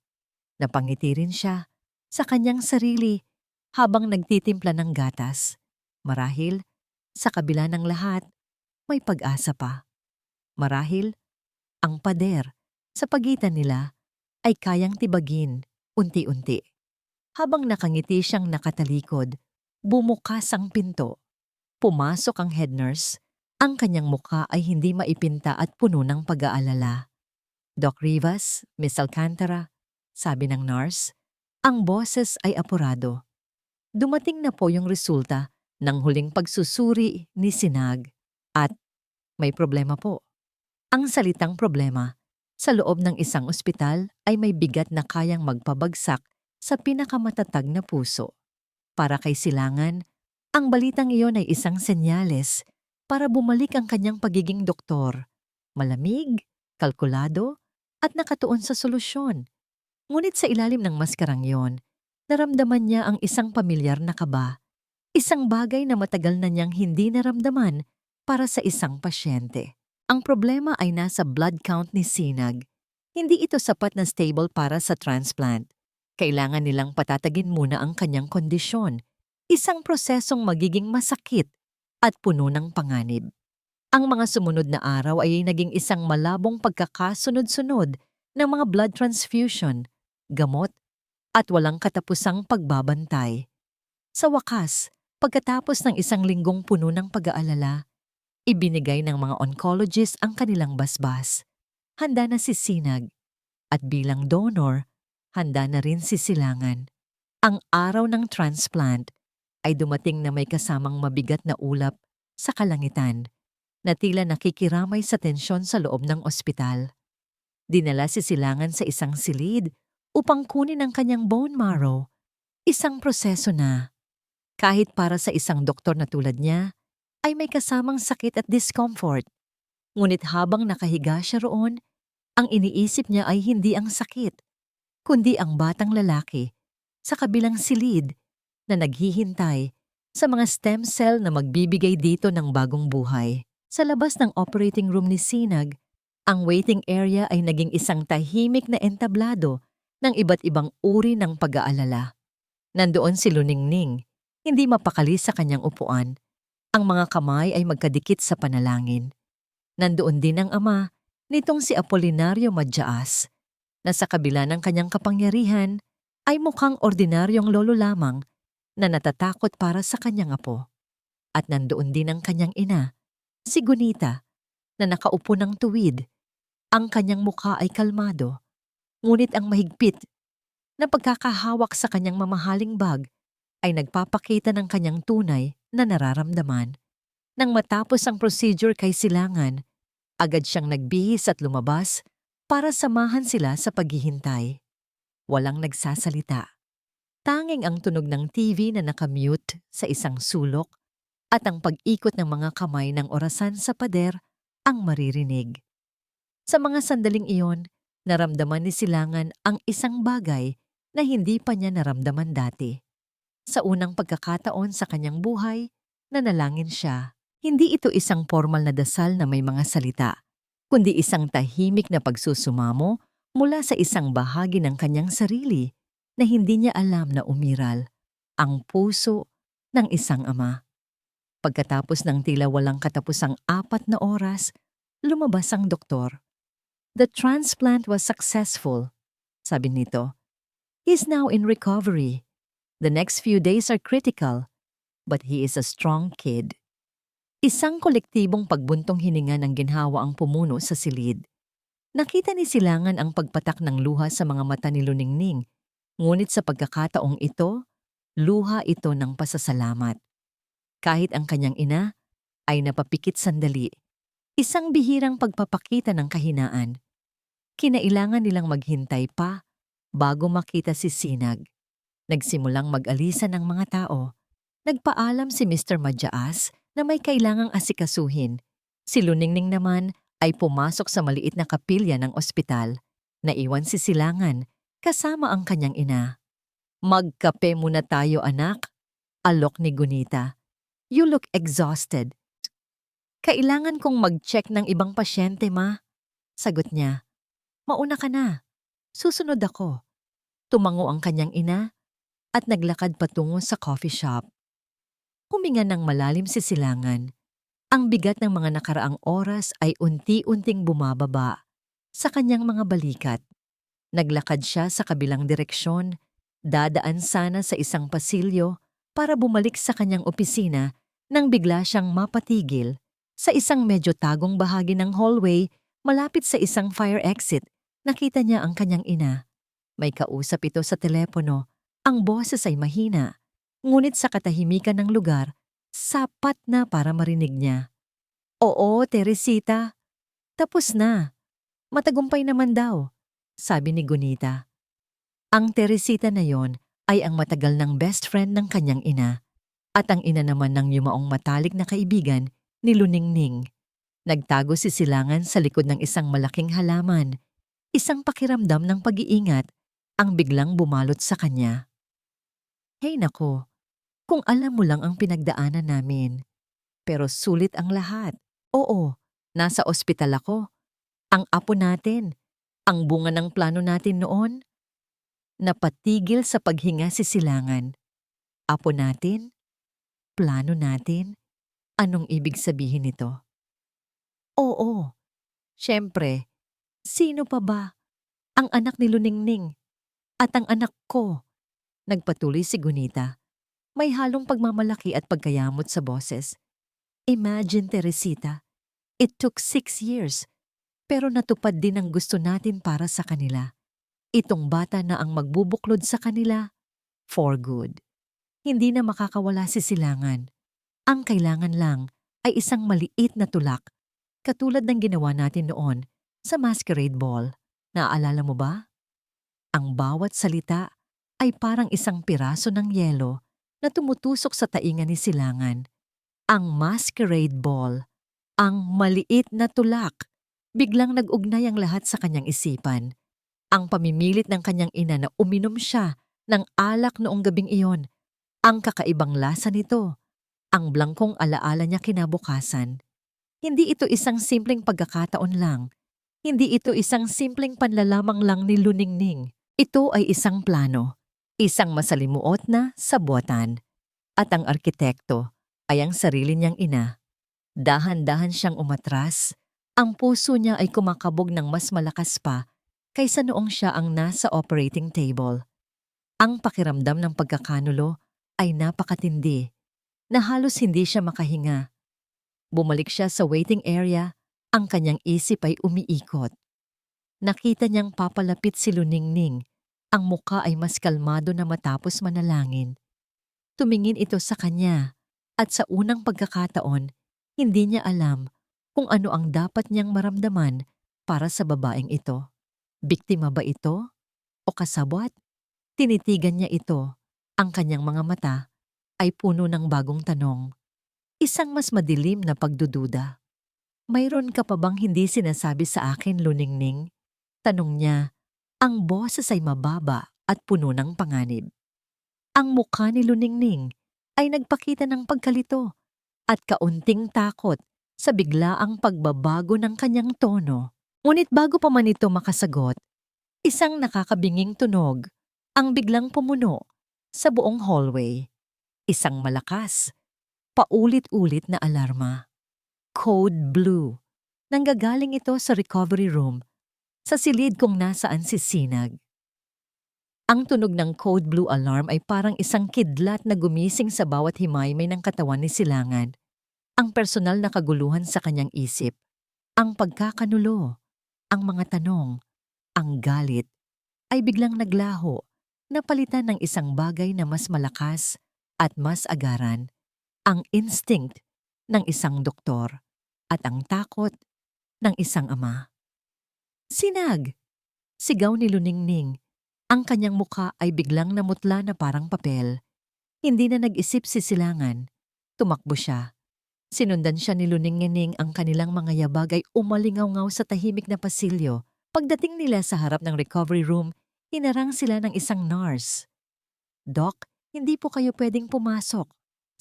Napangiti rin siya sa kanyang sarili habang nagtitimpla ng gatas. Marahil, sa kabila ng lahat, may pag-asa pa. Marahil, ang pader sa pagitan nila ay kayang tibagin unti-unti. Habang nakangiti siyang nakatalikod, bumukas ang pinto. Pumasok ang head nurse. Ang kanyang mukha ay hindi maipinta at puno ng pag-aalala. Doc Rivas, Miss Alcantara, sabi ng nurse, ang boses ay apurado. Dumating na po yung resulta ng huling pagsusuri ni Sinag at may problema po. Ang salitang problema sa loob ng isang ospital ay may bigat na kayang magpabagsak sa pinakamatatag na puso. Para kay Silangan, ang balitang iyon ay isang senyales para bumalik ang kanyang pagiging doktor. Malamig, kalkulado, at nakatuon sa solusyon. Ngunit sa ilalim ng maskarang iyon, naramdaman niya ang isang pamilyar na kaba. Isang bagay na matagal na niyang hindi naramdaman para sa isang pasyente. Ang problema ay nasa blood count ni Sinag. Hindi ito sapat na stable para sa transplant. Kailangan nilang patatagin muna ang kanyang kondisyon. Isang prosesong magiging masakit at puno ng panganib. Ang mga sumunod na araw ay naging isang malabong pagkakasunod-sunod ng mga blood transfusion, gamot, at walang katapusang pagbabantay. Sa wakas, pagkatapos ng isang linggong puno ng pag-aalala, ibinigay ng mga oncologist ang kanilang basbas. Handa na si Sinag. At bilang donor, handa na rin si Silangan. Ang araw ng transplant ay dumating na may kasamang mabigat na ulap sa kalangitan na tila nakikiramay sa tensyon sa loob ng ospital. Dinala si Silangan sa isang silid upang kunin ang kanyang bone marrow, isang proseso na Kahit para sa isang doktor na tulad niya, ay may kasamang sakit at discomfort. Ngunit habang nakahiga siya roon, ang iniisip niya ay hindi ang sakit, kundi ang batang lalaki sa kabilang silid na naghihintay sa mga stem cell na magbibigay dito ng bagong buhay. Sa labas ng operating room ni Sinag, ang waiting area ay naging isang tahimik na entablado ng iba't ibang uri ng pag-aalala. Nandoon si Luningning, hindi mapakali sa kanyang upuan. Ang mga kamay ay magkadikit sa panalangin. Nandoon din ang ama nitong si Apolinario Madjaas, na sa kabila ng kanyang kapangyarihan ay mukhang ordinaryong lolo lamang na natatakot para sa kanyang apo. At nandoon din ang kanyang ina, si Gunita, na nakaupo ng tuwid. Ang kanyang mukha ay kalmado, ngunit ang mahigpit na pagkakahawak sa kanyang mamahaling bag ay nagpapakita ng kanyang tunay na nararamdaman. Nang matapos ang procedure kay Silangan, agad siyang nagbihis at lumabas para samahan sila sa paghihintay. Walang nagsasalita. Tanging ang tunog ng TV na nakamute sa isang sulok at ang pag-ikot ng mga kamay ng orasan sa pader ang maririnig. Sa mga sandaling iyon, naramdaman ni Silangan ang isang bagay na hindi pa niya naramdaman dati. Sa unang pagkakataon sa kanyang buhay, nanalangin siya. Hindi ito isang formal na dasal na may mga salita, kundi isang tahimik na pagsusumamo mula sa isang bahagi ng kanyang sarili na hindi niya alam na umiral, ang puso ng isang ama. Pagkatapos ng tila walang katapusang 4 na oras, lumabas ang doktor. "The transplant was successful," sabi nito. "He's now in recovery. The next few days are critical, but he is a strong kid." Isang kolektibong pagbuntong hininga ng ginhawa ang pumuno sa silid. Nakita ni Silangan ang pagpatak ng luha sa mga mata ni Luningning, ngunit sa pagkakataong ito, luha ito ng pasasalamat. Kahit ang kanyang ina ay napapikit sandali, isang bihirang pagpapakita ng kahinaan. Kinailangan nilang maghintay pa bago makita si Sinag. Nagsimulang mag-alisa ng mga tao. Nagpaalam si Mr. Madjaas na may kailangang asikasuhin. Si Luningning naman ay pumasok sa maliit na kapilya ng ospital. Naiwan si Silangan kasama ang kanyang ina. "Magkape muna tayo, anak," alok ni Gunita. "You look exhausted." "Kailangan kong mag-check ng ibang pasyente, ma," sagot niya. "Mauna ka na. Susunod ako." Tumango ang kanyang ina at naglakad patungo sa coffee shop. Huminga ng malalim si Silangan. Ang bigat ng mga nakaraang oras ay unti-unting bumababa sa kanyang mga balikat. Naglakad siya sa kabilang direksyon, dadaan sana sa isang pasilyo para bumalik sa kanyang opisina nang bigla siyang mapatigil sa isang medyo tagong bahagi ng hallway malapit sa isang fire exit. Nakita niya ang kanyang ina. May kausap ito sa telepono. Ang boses ay mahina, ngunit sa katahimikan ng lugar, sapat na para marinig niya. "Oo, Teresita. Tapos na. Matagumpay naman daw," sabi ni Gunita. Ang Teresita na yon ay ang matagal ng best friend ng kanyang ina at ang ina naman ng yumaong matalik na kaibigan ni Luningning. Nagtago si Silangan sa likod ng isang malaking halaman. Isang pakiramdam ng pag-iingat ang biglang bumalot sa kanya. "Hey nako, kung alam mo lang ang pinagdaanan namin. Pero sulit ang lahat. Oo, nasa ospital ako. Ang apo natin, ang bunga ng plano natin noon." Napatigil sa paghinga si Silangan. Apo natin? Plano natin? Anong ibig sabihin nito? Oo, syempre. Sino pa ba? Ang anak ni Luningning. At ang anak ko. Nagpatuloy si Gunita. May halong pagmamalaki at pagkayamot sa boses. "Imagine, Teresita, it took 6 years, pero natupad din ang gusto natin para sa kanila. Itong bata na ang magbubuklod sa kanila for good." Hindi na makakawala si Silangan. Ang kailangan lang ay isang maliit na tulak, katulad ng ginawa natin noon sa masquerade ball. Naaalala mo ba? Ang bawat salita ay parang isang piraso ng yelo na tumutusok sa tainga ni Silangan. Ang masquerade ball, ang maliit na tulak. Biglang nag-ugnay ang lahat sa kanyang isipan. Ang pamimilit ng kanyang ina na uminom siya ng alak noong gabing iyon. Ang kakaibang lasa nito. Ang blangkong alaala niya kinabukasan. Hindi ito isang simpleng pagkakataon lang. Hindi ito isang simpleng panlalamang lang ni Luningning. Ito ay isang plano. Isang masalimuot na sabuatan. At ang arkitekto ay ang sarili niyang ina. Dahan-dahan siyang umatras. Ang puso niya ay kumakabog ng mas malakas pa kaysa noong siya ang nasa operating table. Ang pakiramdam ng pagkakanulo ay napakatindi na halos hindi siya makahinga. Bumalik siya sa waiting area, ang kanyang isip ay umiikot. Nakita niyang papalapit si Luningning, ang muka ay mas kalmado na matapos manalangin. Tumingin ito sa kanya at sa unang pagkakataon, hindi niya alam kung ano ang dapat niyang maramdaman para sa babaeng ito. Biktima ba ito o kasabwat? Tinitigan niya ito, ang kanyang mga mata ay puno ng bagong tanong. Isang mas madilim na pagdududa. Mayroon ka pa bang hindi sinasabi sa akin, Luningning? Tanong niya. Ang boses ay mababa at puno ng panganib. Ang mukha ni Luningning ay nagpakita ng pagkalito at kaunting takot sa biglaang pagbabago ng kanyang tono. Ngunit bago pa man ito makasagot, isang nakakabinging tunog ang biglang pumuno sa buong hallway. Isang malakas, paulit-ulit na alarma. Code Blue. Nanggagaling ito sa recovery room, sa silid kung nasaan si Sinag. Ang tunog ng Code Blue alarm ay parang isang kidlat na gumising sa bawat himaymay ng katawan ni Silangan. Ang personal na kaguluhan sa kanyang isip, ang pagkakanulo, ang mga tanong, ang galit, ay biglang naglaho, napalitan ng isang bagay na mas malakas at mas agaran, ang instinct ng isang doktor at ang takot ng isang ama. Sinag! Sigaw ni Luningning. Ang kanyang mukha ay biglang namutla na parang papel. Hindi na nag-isip si Silangan. Tumakbo siya. Sinundan siya ni Luningning, ang kanilang mga yabag ay umalingaw-ngaw sa tahimik na pasilyo. Pagdating nila sa harap ng recovery room, hinarang sila ng isang nurse. Doc, hindi po kayo pwedeng pumasok,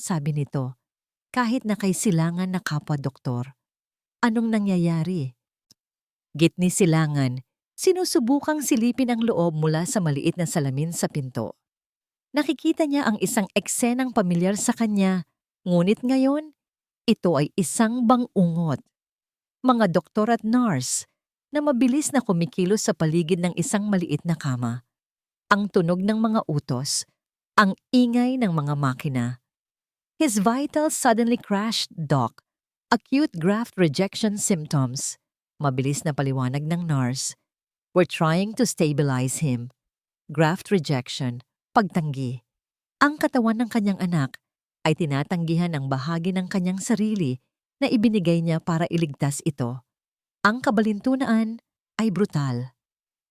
sabi nito. Kahit na kay Silangan na kapwa-doktor. Anong nangyayari? Git ni Silangan, sinusubukang silipin ang loob mula sa maliit na salamin sa pinto. Nakikita niya ang isang eksenang pamilyar sa kanya, ngunit ngayon, ito ay isang bangungot. Mga doktor at nurse na mabilis na kumikilos sa paligid ng isang maliit na kama. Ang tunog ng mga utos, ang ingay ng mga makina. His vitals suddenly crashed, Doc. Acute graft rejection symptoms. Mabilis na paliwanag ng nurse. We're trying to stabilize him. Graft rejection, pagtanggi. Ang katawan ng kanyang anak ay tinatanggihan ang bahagi ng kanyang sarili na ibinigay niya para iligtas ito. Ang kabalintunaan ay brutal.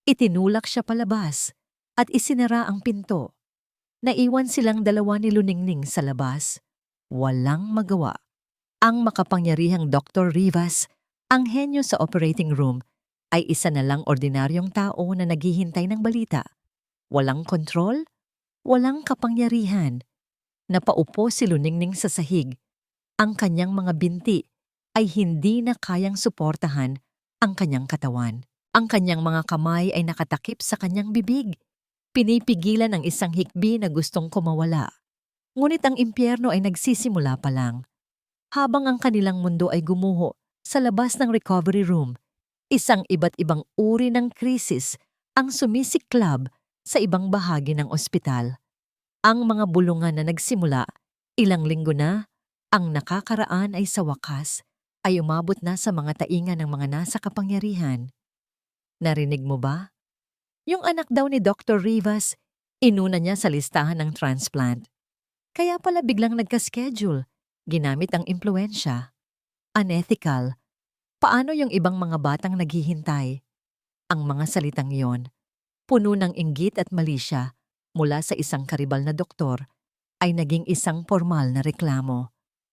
Itinulak siya palabas at isinara ang pinto. Naiwan silang dalawa ni Luningning sa labas. Walang magawa. Ang makapangyarihang Dr. Rivas, ang henyo sa operating room, ay isa na lang ordinaryong tao na naghihintay ng balita. Walang kontrol, walang kapangyarihan. Napaupo si Luningning sa sahig. Ang kanyang mga binti ay hindi na kayang suportahan ang kanyang katawan. Ang kanyang mga kamay ay nakatakip sa kanyang bibig. Pinipigilan ang isang hikbi na gustong kumawala. Ngunit ang impyerno ay nagsisimula pa lang. Habang ang kanilang mundo ay gumuho sa labas ng recovery room, isang iba't ibang uri ng krisis ang sumisiklab sa ibang bahagi ng ospital. Ang mga bulungan na nagsimula, ilang linggo na, ang nakakaraan ay sa wakas, ay umabot na sa mga tainga ng mga nasa kapangyarihan. Narinig mo ba? Yung anak daw ni Dr. Rivas, inuna niya sa listahan ng transplant. Kaya pala biglang nagka-schedule, ginamit ang impluensya. Unethical. Paano yung ibang mga batang naghihintay? Ang mga salitang yon, puno ng inggit at mali siya mula sa isang karibal na doktor ay naging isang formal na reklamo.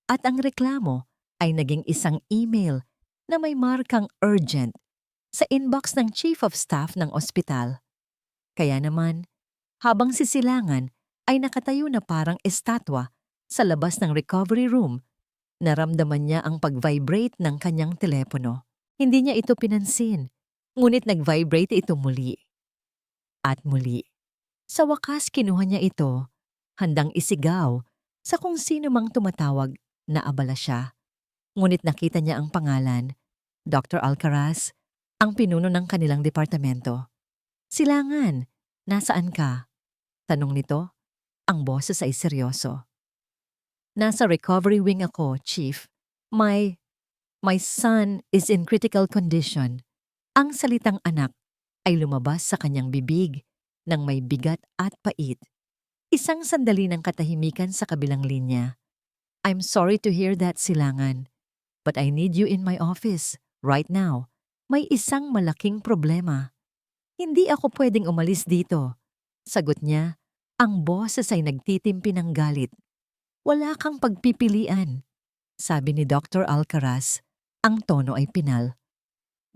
At ang reklamo ay naging isang email na may markang urgent sa inbox ng Chief of Staff ng ospital. Kaya naman, habang sisilangan ay nakatayo na parang estatwa sa labas ng recovery room, naramdaman niya ang pag-vibrate ng kanyang telepono. Hindi niya ito pinansin, ngunit nag-vibrate ito muli. At muli. Sa wakas kinuha niya ito, handang isigaw sa kung sino mang tumatawag na abala siya. Ngunit nakita niya ang pangalan, Dr. Alcaraz, ang pinuno ng kanilang departamento. "Silangan, nasaan ka?" tanong nito. Ang boses ay seryoso. "Nasa recovery wing ako, Chief. My son is in critical condition." Ang salitang anak ay lumabas sa kanyang bibig ng may bigat at pait. Isang sandali ng katahimikan sa kabilang linya. "I'm sorry to hear that, Silangan. But I need you in my office, right now. May isang malaking problema." "Hindi ako pwedeng umalis dito," sagot niya. Ang boses ay nagtitimpi ng galit. "Wala kang pagpipilian," sabi ni Dr. Alcaraz. Ang tono ay pinal.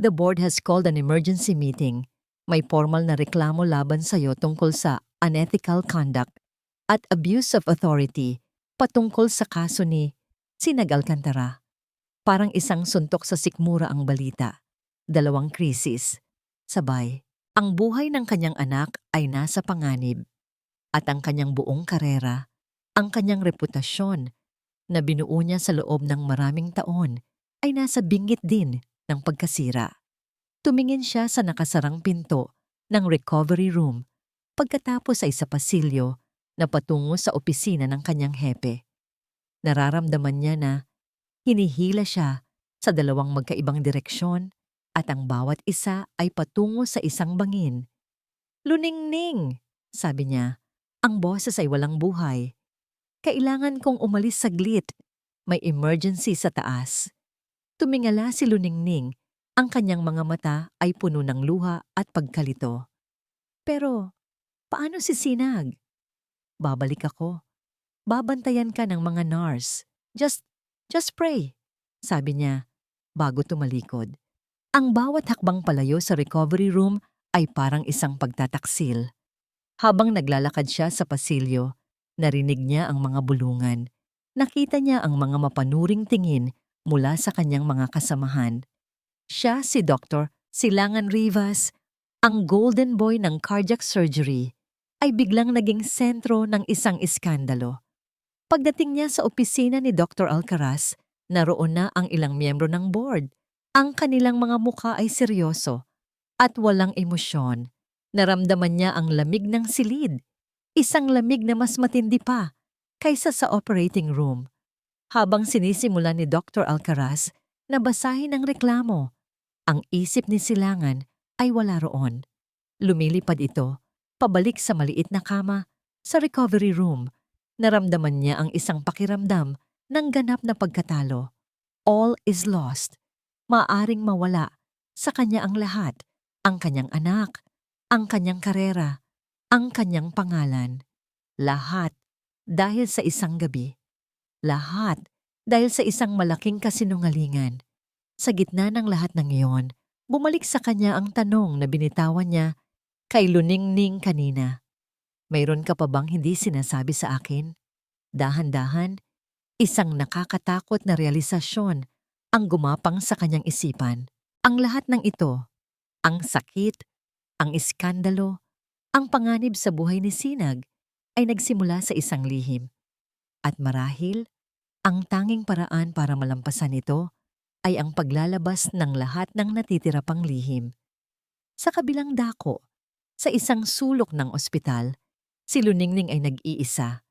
"The board has called an emergency meeting. May formal na reklamo laban sa'yo tungkol sa unethical conduct at abuse of authority patungkol sa kaso ni Sinag Alcantara." Parang isang suntok sa sikmura ang balita. Dalawang krisis. Sabay, ang buhay ng kanyang anak ay nasa panganib. At ang kanyang buong karera, ang kanyang reputasyon na binuo niya sa loob ng maraming taon ay nasa binggit din ng pagkasira. Tumingin siya sa nakasarang pinto ng recovery room pagkatapos ay sa pasilyo na patungo sa opisina ng kanyang hepe. Nararamdaman niya na hinihila siya sa dalawang magkaibang direksyon at ang bawat isa ay patungo sa isang bangin. "Luningning," sabi niya. Ang boses ay walang buhay. "Kailangan kong umalis saglit. May emergency sa taas." Tumingala si Luningning. Ang kanyang mga mata ay puno ng luha at pagkalito. "Pero, paano si Sinag?" "Babalik ako. Babantayan ka ng mga nurse. Just pray," sabi niya bago tumalikod. Ang bawat hakbang palayo sa recovery room ay parang isang pagtataksil. Habang naglalakad siya sa pasilyo, narinig niya ang mga bulungan. Nakita niya ang mga mapanuring tingin mula sa kanyang mga kasamahan. Siya si Dr. Silangan Rivas, ang golden boy ng cardiac surgery, ay biglang naging sentro ng isang iskandalo. Pagdating niya sa opisina ni Dr. Alcaraz, naroon na ang ilang miyembro ng board. Ang kanilang mga mukha ay seryoso at walang emosyon. Naramdaman niya ang lamig ng silid, isang lamig na mas matindi pa kaysa sa operating room. Habang sinisimula ni Dr. Alcaraz na basahin ang reklamo, ang isip ni Silangan ay wala roon. Lumilipad ito, pabalik sa maliit na kama, sa recovery room. Naramdaman niya ang isang pakiramdam ng ganap na pagkatalo. All is lost. Maaring mawala sa kanya ang lahat, ang kanyang anak, ang kanyang karera, ang kanyang pangalan. Lahat dahil sa isang gabi. Lahat dahil sa isang malaking kasinungalingan. Sa gitna ng lahat ng iyon, bumalik sa kanya ang tanong na binitawan niya kay Luningning kanina. "Mayroon ka pa bang hindi sinasabi sa akin?" Dahan-dahan, isang nakakatakot na realisasyon ang gumapang sa kanyang isipan. Ang lahat ng ito, ang sakit, ang iskandalo, ang panganib sa buhay ni Sinag ay nagsimula sa isang lihim. At marahil, ang tanging paraan para malampasan ito ay ang paglalabas ng lahat ng natitira pang lihim. Sa kabilang dako, sa isang sulok ng ospital, si Luningning ay nag-iisa.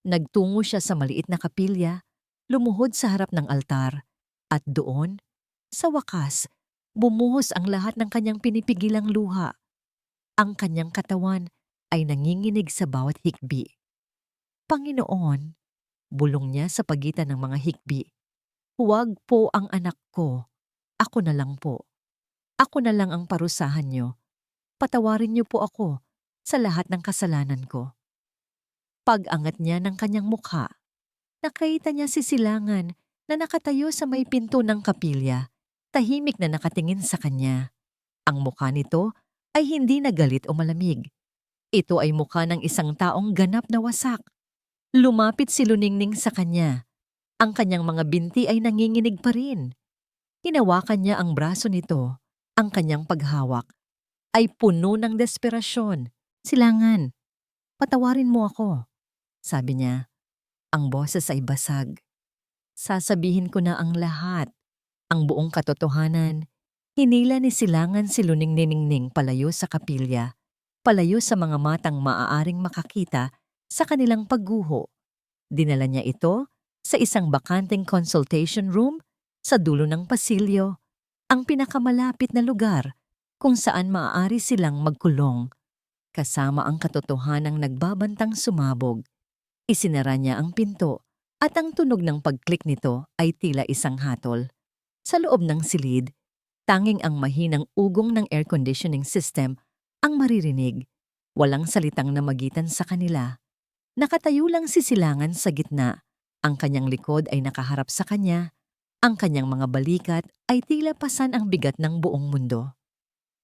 Nagtungo siya sa maliit na kapilya, lumuhod sa harap ng altar, at doon, sa wakas, bumuhos ang lahat ng kanyang pinipigilang luha. Ang kanyang katawan ay nanginginig sa bawat hikbi. "Panginoon," bulong niya sa pagitan ng mga hikbi, "huwag po ang anak ko. Ako na lang po. Ako na lang ang parusahan niyo. Patawarin niyo po ako sa lahat ng kasalanan ko." Pag-angat niya ng kanyang mukha, nakita niya si Silangan na nakatayo sa may pinto ng kapilya, tahimik na nakatingin sa kanya. Ang mukha nito ay hindi na galit o malamig. Ito ay mukha ng isang taong ganap na wasak. Lumapit si Luningning sa kanya. Ang kanyang mga binti ay nanginginig pa rin. Hinawakan niya ang braso nito. Ang kanyang paghawak ay puno ng desperasyon. Silangan, patawarin mo ako, sabi niya. Ang boses ay basag. Sasabihin ko na ang lahat, ang buong katotohanan. Hinila ni Silangan si Luningning palayo sa kapilya, palayo sa mga matang maaaring makakita sa kanilang pagguho. Dinala niya ito sa isang bakanteng consultation room sa dulo ng pasilyo, ang pinakamalapit na lugar kung saan maaari silang magkulong. Kasama ang katotohanang nagbabantang sumabog. Isinara niya ang pinto at ang tunog ng pag-click nito ay tila isang hatol. Sa loob ng silid, tanging ang mahinang ugong ng air conditioning system ang maririnig. Walang salitang namagitan sa kanila. Nakatayo lang si Silangan sa gitna. Ang kanyang likod ay nakaharap sa kanya. Ang kanyang mga balikat ay tila pasan ang bigat ng buong mundo.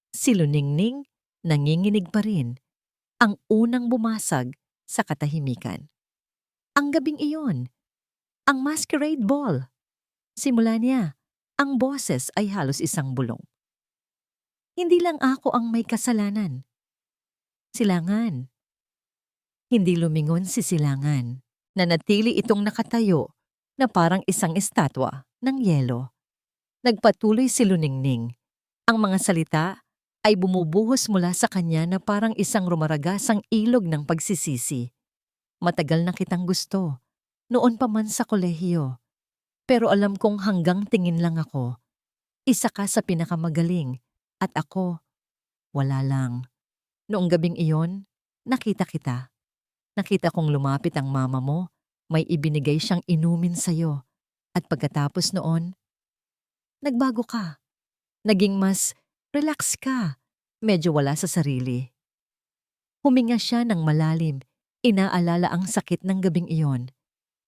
Si Luningning nanginginig pa rin. Ang unang bumasag sa katahimikan. Ang gabing iyon, ang masquerade ball. Simula niya, ang boses ay halos isang bulong. Hindi lang ako ang may kasalanan. Silangan. Hindi lumingon si Silangan. Nanatili itong nakatayo na parang isang estatwa ng yelo. Nagpatuloy si Luningning. Ang mga salita ay bumubuhos mula sa kanya na parang isang rumaragasang ilog ng pagsisisi. Matagal na kitang gusto, noon pa man sa kolehiyo. Pero alam kong hanggang tingin lang ako. Isa ka sa pinakamagaling, at ako, wala lang. Noong gabing iyon, nakita kita. Nakita kong lumapit ang mama mo, may ibinigay siyang inumin sa'yo. At pagkatapos noon, nagbago ka. Naging mas relax ka, medyo wala sa sarili. Huminga siya ng malalim. Inaalala ang sakit ng gabing iyon.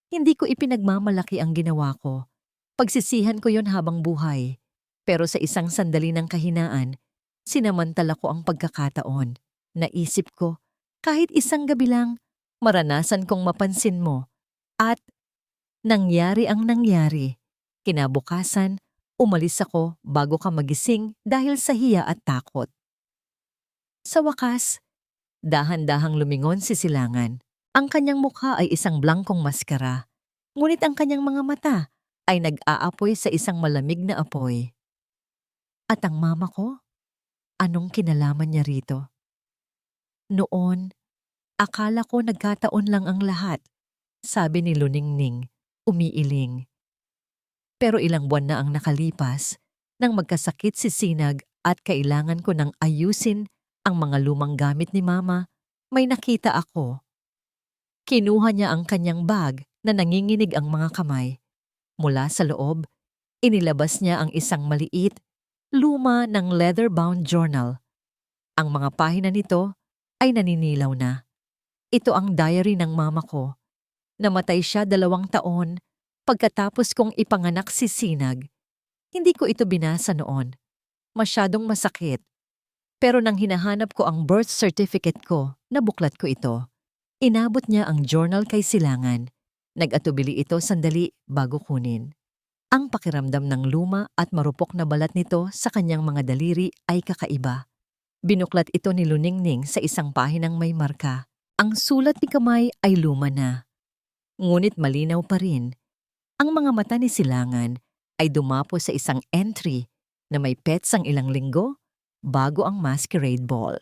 Hindi ko ipinagmamalaki ang ginawa ko. Pagsisihan ko yon habang buhay. Pero sa isang sandali ng kahinaan, sinamantala ko ang pagkakataon. Naisip ko, kahit isang gabi lang, maranasan kong mapansin mo. At nangyari ang nangyari. Kinabukasan, umalis ako bago ka magising dahil sa hiya at takot. Sa wakas, dahan-dahang lumingon si Silangan. Ang kanyang mukha ay isang blangkong maskara, ngunit ang kanyang mga mata ay nag-aapoy sa isang malamig na apoy. At ang mama ko? Anong kinalaman niya rito? Noon, akala ko nagkataon lang ang lahat, sabi ni Luningning, umiiling. Pero ilang buwan na ang nakalipas nang magkasakit si Sinag at kailangan ko nang ayusin ang mga lumang gamit ni Mama, may nakita ako. Kinuha niya ang kanyang bag na nanginginig ang mga kamay. Mula sa loob, inilabas niya ang isang maliit, luma ng leather-bound journal. Ang mga pahina nito ay naninilaw na. Ito ang diary ng mama ko. Namatay siya 2 taon pagkatapos kong ipanganak si Sinag. Hindi ko ito binasa noon. Masyadong masakit. Pero nang hinahanap ko ang birth certificate ko, nabuklat ko ito. Inabot niya ang journal kay Silangan. Nag-atubili ito sandali bago kunin. Ang pakiramdam ng luma at marupok na balat nito sa kanyang mga daliri ay kakaiba. Binuklat ito ni Luningning sa isang pahinang may marka. Ang sulat ni kamay ay luma na. Ngunit malinaw pa rin. Ang mga mata ni Silangan ay dumapo sa isang entry na may pets ang ilang linggo bago ang masquerade ball.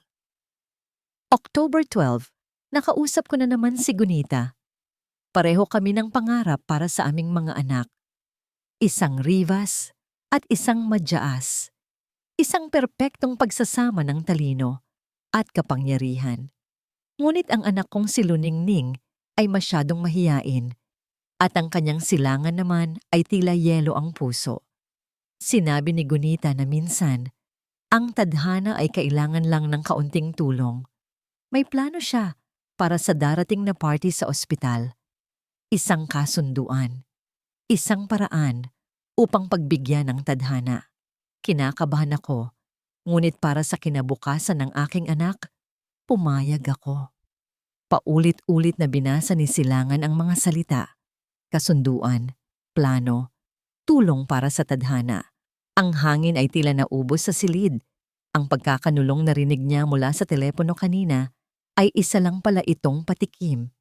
October 12, nakausap ko na naman si Gunita. Pareho kami ng pangarap para sa aming mga anak. Isang Rivas at isang Madyaas. Isang perpektong pagsasama ng talino at kapangyarihan. Ngunit ang anak kong si Luningning ay masyadong mahiyain at ang kanyang Silangan naman ay tila yelo ang puso. Sinabi ni Gunita na minsan, ang tadhana ay kailangan lang ng kaunting tulong. May plano siya para sa darating na party sa ospital. Isang kasunduan. Isang paraan upang pagbigyan ng tadhana. Kinakabahan ako, ngunit para sa kinabukasan ng aking anak, pumayag ako. Paulit-ulit na binasa ni Silangan ang mga salita, kasunduan, plano, tulong para sa tadhana. Ang hangin ay tila naubos sa silid. Ang pagkakanulong narinig niya mula sa telepono kanina ay isa lang pala itong patikim.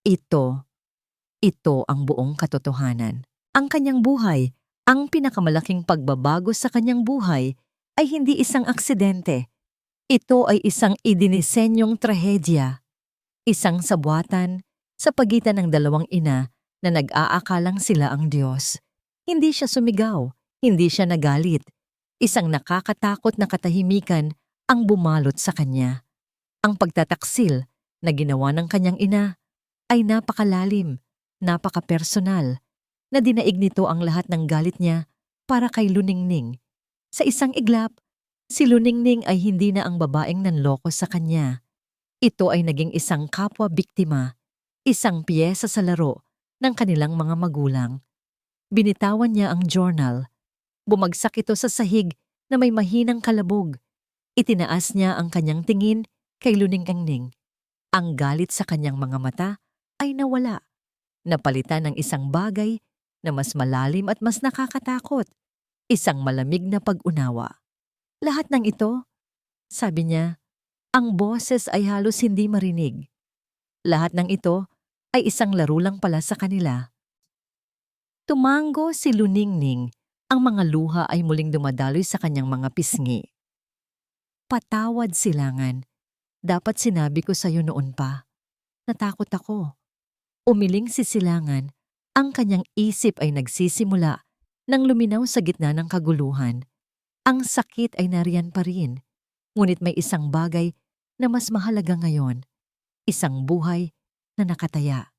Ito ang buong katotohanan. Ang kanyang buhay, ang pinakamalaking pagbabago sa kanyang buhay ay hindi isang aksidente. Ito ay isang idinisenyong trahedya. Isang sabwatan sa pagitan ng dalawang ina na nag-aakalang sila ang Diyos. Hindi siya sumigaw, hindi siya nagalit. Isang nakakatakot na katahimikan ang bumalot sa kanya. Ang pagtataksil na ginawa ng kanyang ina ay napakalalim, napaka-personal, na dinaig nito ang lahat ng galit niya para kay Luningning. Sa isang iglap, si Luningning ay hindi na ang babaeng nanloko sa kanya. Ito ay naging isang kapwa-biktima, isang piyesa sa laro ng kanilang mga magulang. Binitawan niya ang journal. Bumagsak ito sa sahig na may mahinang kalabog. Itinaas niya ang kanyang tingin kay Luningning. Ang galit sa kanyang mga mata ay nawala. Napalitan ng isang bagay na mas malalim at mas nakakatakot. Isang malamig na pag-unawa. Lahat ng ito, sabi niya, ang boses ay halos hindi marinig. Lahat ng ito ay isang laro lang pala sa kanila. Tumango si Luningning. Ang mga luha ay muling dumadaloy sa kanyang mga pisngi. Patawad, Silangan. Dapat sinabi ko sa'yo noon pa. Natakot ako. Umiling si Silangan. Ang kanyang isip ay nagsisimula nang luminaw sa gitna ng kaguluhan. Ang sakit ay nariyan pa rin. Ngunit may isang bagay na mas mahalaga ngayon. Isang buhay na nakataya.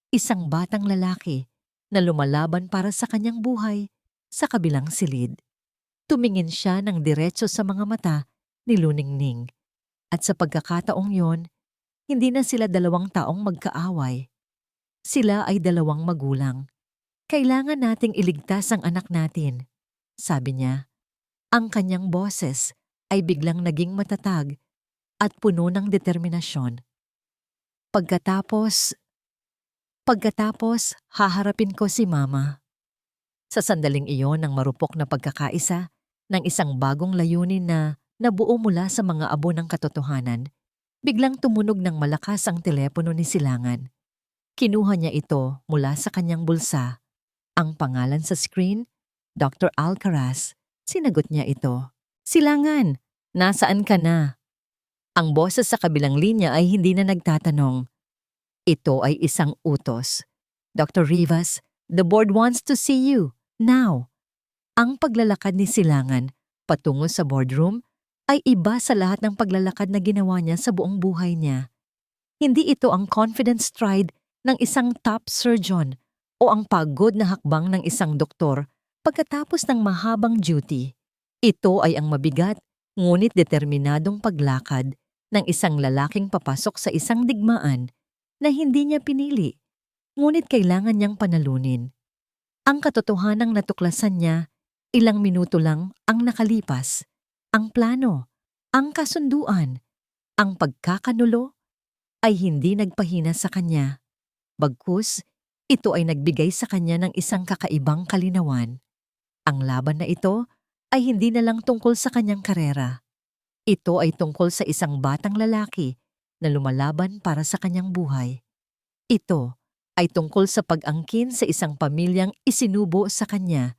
Isang batang lalaki na lumalaban para sa kanyang buhay sa kabilang silid. Tumingin siya ng diretso sa mga mata ni Luningning. At sa pagkakataong yon, hindi na sila dalawang taong magkaaway. Sila ay dalawang magulang. Kailangan nating iligtas ang anak natin, sabi niya. Ang kanyang boses ay biglang naging matatag at puno ng determinasyon. Pagkatapos, haharapin ko si Mama. Sa sandaling iyon ng marupok na pagkakaisa ng isang bagong layunin na nabuo mula sa mga abo ng katotohanan, biglang tumunog ng malakas ang telepono ni Silangan. Kinuha niya ito mula sa kanyang bulsa. Ang pangalan sa screen, Dr. Alcaraz. Sinagot niya ito. Silangan, nasaan ka na? Ang boses sa kabilang linya ay hindi na nagtatanong. Ito ay isang utos. Dr. Rivas, the board wants to see you, now. Ang paglalakad ni Silangan patungo sa boardroom ay iba sa lahat ng paglalakad na ginawa niya sa buong buhay niya. Hindi ito ang confident stride ng isang top surgeon o ang pagod na hakbang ng isang doktor pagkatapos ng mahabang duty. Ito ay ang mabigat, ngunit determinadong paglakad ng isang lalaking papasok sa isang digmaan na hindi niya pinili, ngunit kailangan niyang panalunin. Ang katotohanang natuklasan niya, ilang minuto lang ang nakalipas. Ang plano, ang kasunduan, ang pagkakanulo ay hindi nagpahina sa kanya. Bagkus, ito ay nagbigay sa kanya ng isang kakaibang kalinawan. Ang laban na ito ay hindi na lang tungkol sa kanyang karera. Ito ay tungkol sa isang batang lalaki na lumalaban para sa kanyang buhay. Ito ay tungkol sa pag-angkin sa isang pamilyang isinubo sa kanya,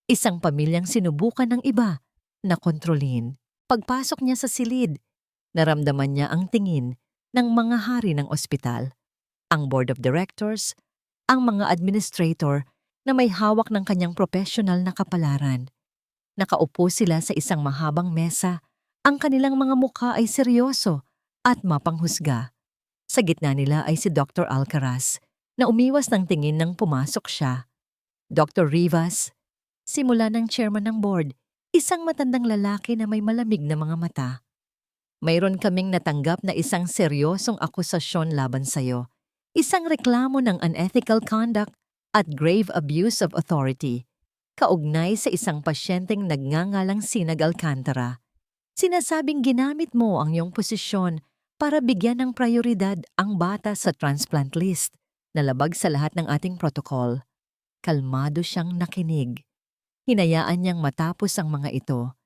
isang pamilyang sinubukan ng iba na kontrolin. Pagpasok niya sa silid, naramdaman niya ang tingin ng mga hari ng ospital, ang board of directors, ang mga administrator na may hawak ng kanyang professional na kapalaran. Nakaupo sila sa isang mahabang mesa. Ang kanilang mga mukha ay seryoso at mapanghusga. Sa gitna nila ay si Dr. Alcaraz na umiwas ng tingin nang pumasok siya. Dr. Rivas, simula ng chairman ng board, isang matandang lalaki na may malamig na mga mata. Mayroon kaming natanggap na isang seryosong akusasyon laban sa'yo. Isang reklamo ng unethical conduct at grave abuse of authority. Kaugnay sa isang pasyenteng nagngangalang Sinag Alcantara. Sinasabing ginamit mo ang iyong posisyon para bigyan ng prioridad ang bata sa transplant list, na labag sa lahat ng ating protocol. Kalmado siyang nakinig. Hinayaan niyang matapos ang mga ito.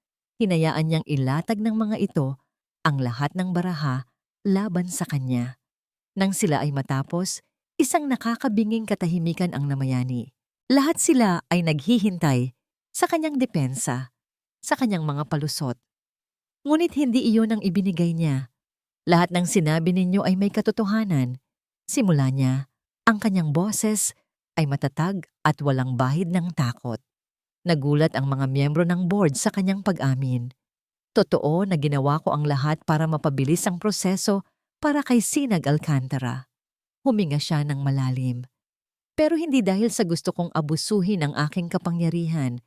Hinayaan niyang ilatag ng mga ito ang lahat ng baraha laban sa kanya. Nang sila ay matapos, isang nakakabinging katahimikan ang namayani. Lahat sila ay naghihintay sa kanyang depensa, sa kanyang mga palusot. Ngunit hindi iyon ang ibinigay niya. Lahat ng sinabi ninyo ay may katotohanan. Simula niya, ang kanyang boses ay matatag at walang bahid ng takot. Nagulat ang mga miyembro ng board sa kanyang pag-amin. Totoo na ginawa ko ang lahat para mapabilis ang proseso para kay Sinag Alcantara. Huminga siya ng malalim. Pero hindi dahil sa gusto kong abusuhin ang aking kapangyarihan.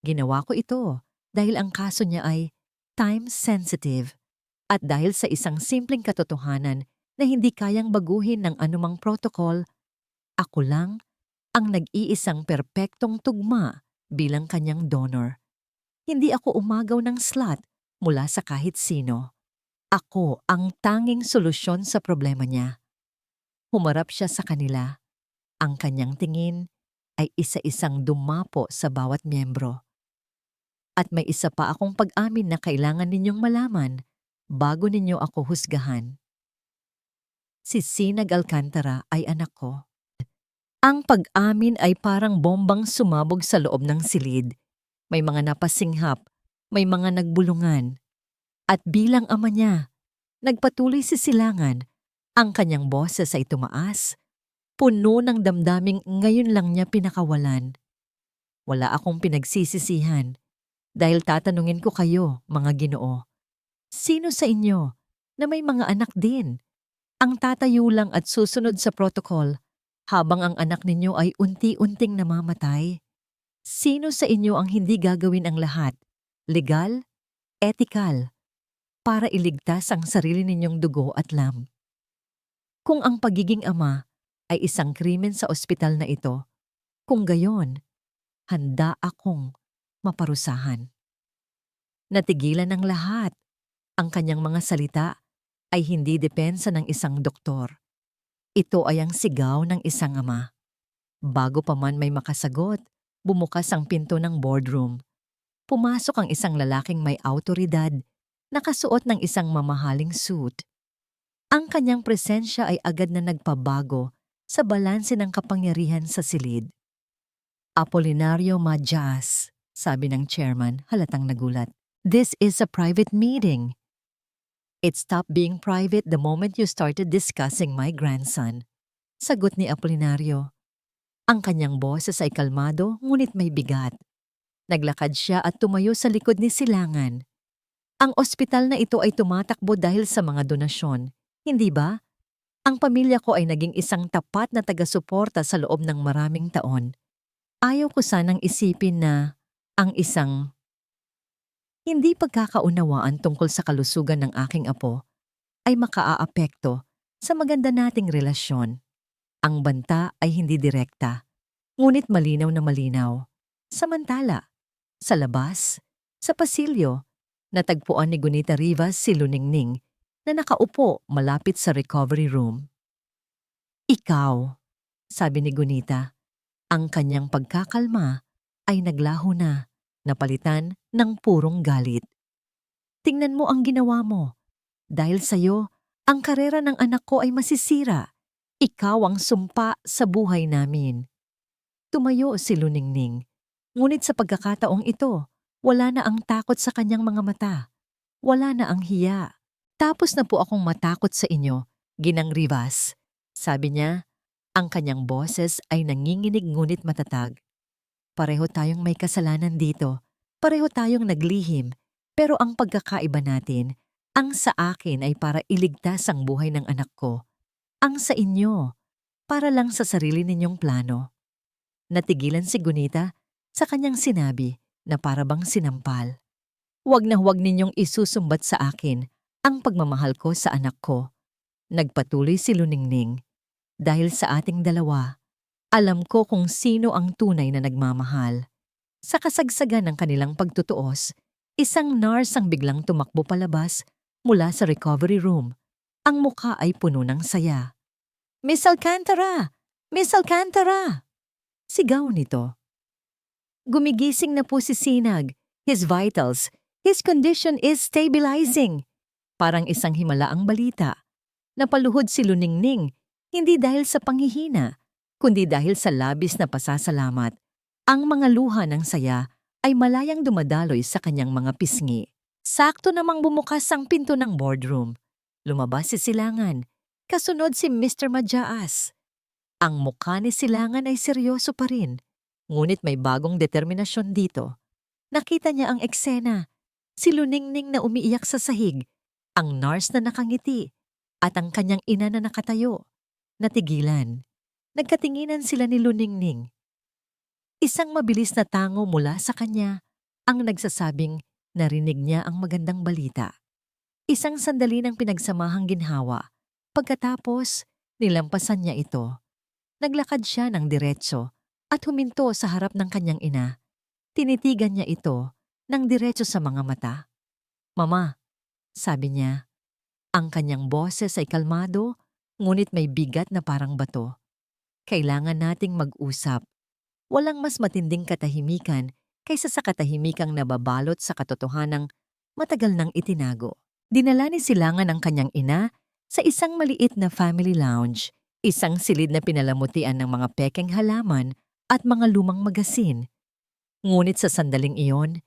Ginawa ko ito dahil ang kaso niya ay time-sensitive at dahil sa isang simpleng katotohanan na hindi kayang baguhin ng anumang protocol, ako lang ang nag-iisang perpektong tugma bilang kanyang donor. Hindi ako umagaw ng slot mula sa kahit sino. Ako ang tanging solusyon sa problema niya. Humarap siya sa kanila. Ang kanyang tingin ay isa-isang dumapo sa bawat miyembro. At may isa pa akong pag-amin na kailangan ninyong malaman bago ninyo ako husgahan. Si Sinag Alcantara ay anak ko. Ang pag-amin ay parang bombang sumabog sa loob ng silid. May mga napasinghap, may mga nagbulungan. At bilang ama niya, nagpatuloy sisilangan. Ang kanyang boses ay tumaas. Puno ng damdaming ngayon lang niya pinakawalan. Wala akong pinagsisisihan dahil tatanungin ko kayo, mga Ginoo. Sino sa inyo na may mga anak din ang tatayo lang at susunod sa protocol habang ang anak ninyo ay unti-unting namamatay? Sino sa inyo ang hindi gagawin ang lahat, legal, ethical, para iligtas ang sarili ninyong dugo at lam? Kung ang pagiging ama ay isang krimen sa ospital na ito, kung gayon, handa akong maparusahan. Natigilan ng lahat. Ang kanyang mga salita ay hindi depensa ng isang doktor. Ito ay ang sigaw ng isang ama. Bago pa man may makasagot, bumukas ang pinto ng boardroom. Pumasok ang isang lalaking may awtoridad, nakasuot ng isang mamahaling suit. Ang kanyang presensya ay agad na nagpabago sa balanse ng kapangyarihan sa silid. Apolinario Majas, sabi ng chairman, halatang nagulat. This is a private meeting. It stopped being private the moment you started discussing my grandson. Sagot ni Apolinario. Ang kanyang boses ay kalmado ngunit may bigat. Naglakad siya at tumayo sa likod ni Silangan. Ang ospital na ito ay tumatakbo dahil sa mga donasyon, hindi ba? Ang pamilya ko ay naging isang tapat na taga-suporta sa loob ng maraming taon. Ayaw ko sanang isipin na ang isang hindi pagkakaunawaan tungkol sa kalusugan ng aking apo ay makaaapekto sa maganda nating relasyon. Ang banta ay hindi direkta, ngunit malinaw na malinaw. Samantala, sa labas, sa pasilyo, natagpuan ni Gunita Rivas si Luningning na nakaupo malapit sa recovery room. Ikaw, sabi ni Gunita, ang kanyang pagkakalma ay naglaho na, napalitan ng purong galit. Tingnan mo ang ginawa mo. Dahil sa'yo, ang karera ng anak ko ay masisira. Ikaw ang sumpa sa buhay namin. Tumayo si Luningning. Ngunit sa pagkakataong ito, wala na ang takot sa kanyang mga mata. Wala na ang hiya. Tapos na po akong matakot sa inyo, Ginang Rivas. Sabi niya, ang kanyang boses ay nanginginig ngunit matatag. Pareho tayong may kasalanan dito. Pareho tayong naglihim. Pero ang pagkakaiba natin, ang sa akin ay para iligtas ang buhay ng anak ko. Ang sa inyo, para lang sa sarili ninyong plano. Natigilan si Gunita sa kanyang sinabi na para bang sinampal. Huwag na huwag ninyong isusumbat sa akin Ang pagmamahal ko sa anak ko, nagpatuloy si Luningning. Dahil sa ating dalawa, alam ko kung sino ang tunay na nagmamahal. Sa kasagsagan ng kanilang pagtutuos, isang nurse ang biglang tumakbo palabas mula sa recovery room. Ang mukha ay puno ng saya. "Miss Alcantara! Miss Alcantara!" Sigaw nito. Gumigising na po si Sinag. His vitals, his condition is stabilizing. Parang isang himalaang balita. Napaluhod si Luningning, hindi dahil sa panghihina, kundi dahil sa labis na pasasalamat. Ang mga luha ng saya ay malayang dumadaloy sa kanyang mga pisngi. Sakto namang bumukas ang pinto ng boardroom. Lumabas si Silangan, kasunod si Mr. Madjaas. Ang mukha ni Silangan ay seryoso pa rin, ngunit may bagong determinasyon dito. Nakita niya ang eksena, si Luningning na umiiyak sa sahig, ang nurse na nakangiti, at ang kanyang ina na nakatayo. Natigilan. Nagkatinginan sila ni Luningning. Isang mabilis na tango mula sa kanya ang nagsasabing narinig niya ang magandang balita. Isang sandali ng pinagsamahang ginhawa. Pagkatapos, nilampasan niya ito. Naglakad siya ng diretso at huminto sa harap ng kanyang ina. Tinitigan niya ito ng diretso sa mga mata. "Mama," sabi niya. Ang kanyang boses ay kalmado, ngunit may bigat na parang bato. "Kailangan nating mag-usap. Walang mas matinding katahimikan kaysa sa katahimikang nababalot sa katotohanang matagal nang itinago." Dinala ni Silangan ang kanyang ina sa isang maliit na family lounge, isang silid na pinalamutian ng mga pekeng halaman at mga lumang magasin. Ngunit sa sandaling iyon,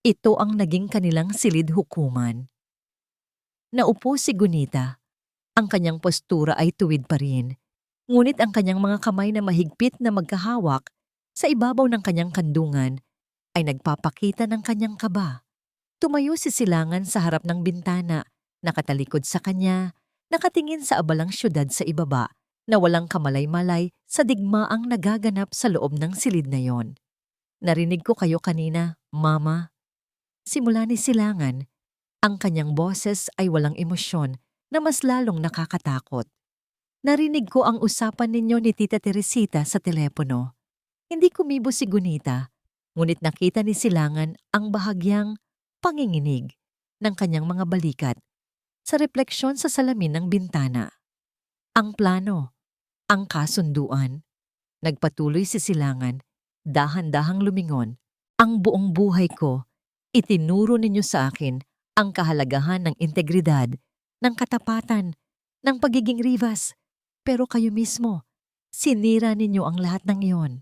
ito ang naging kanilang silid hukuman. Naupo si Gunita. Ang kanyang postura ay tuwid pa rin, ngunit ang kanyang mga kamay na mahigpit na magkahawak sa ibabaw ng kanyang kandungan ay nagpapakita ng kanyang kaba. Tumayo si Silangan sa harap ng bintana, nakatalikod sa kanya, nakatingin sa abalang syudad sa ibaba na walang kamalay-malay sa digmaang nagaganap sa loob ng silid na yon. "Narinig ko kayo kanina, Mama." Simula ni Silangan, ang kanyang boses ay walang emosyon na mas lalong nakakatakot. "Narinig ko ang usapan ninyo ni Tita Teresita sa telepono." Hindi kumibo si Gunita, ngunit nakita ni Silangan ang bahagyang panginginig ng kanyang mga balikat sa refleksyon sa salamin ng bintana. "Ang plano, ang kasunduan." Nagpatuloy si Silangan, dahan-dahang lumingon. "Ang buong buhay ko, itinuro ninyo sa akin ang kahalagahan ng integridad, ng katapatan, ng pagiging rivas. Pero kayo mismo, sinira ninyo ang lahat ng iyon.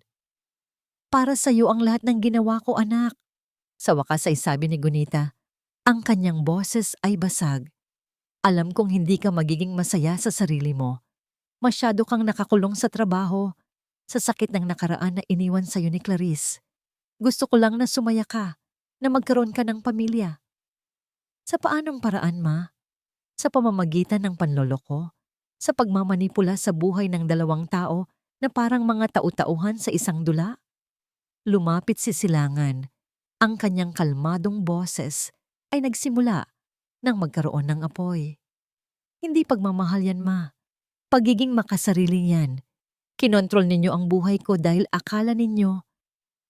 Para sa iyo ang lahat ng ginawa ko, anak." Sa wakas ay sabi ni Gunita. Ang kanyang boses ay basag. "Alam kong hindi ka magiging masaya sa sarili mo. Masyado kang nakakulong sa trabaho, sa sakit ng nakaraan na iniwan sa'yo ni Clarice. Gusto ko lang na sumaya ka, na magkaroon ka ng pamilya." "Sa paanong paraan, Ma?" "Sa pamamagitan ng panloloko, sa pagmamanipula sa buhay ng dalawang tao na parang mga tau-tauhan sa isang dula." Lumapit si Silangan. Ang kanyang kalmadong boses ay nagsimula nang magkaroon ng apoy. "Hindi pagmamahal yan, Ma. Pagiging makasarili yan. Kinontrol ninyo ang buhay ko dahil akala ninyo,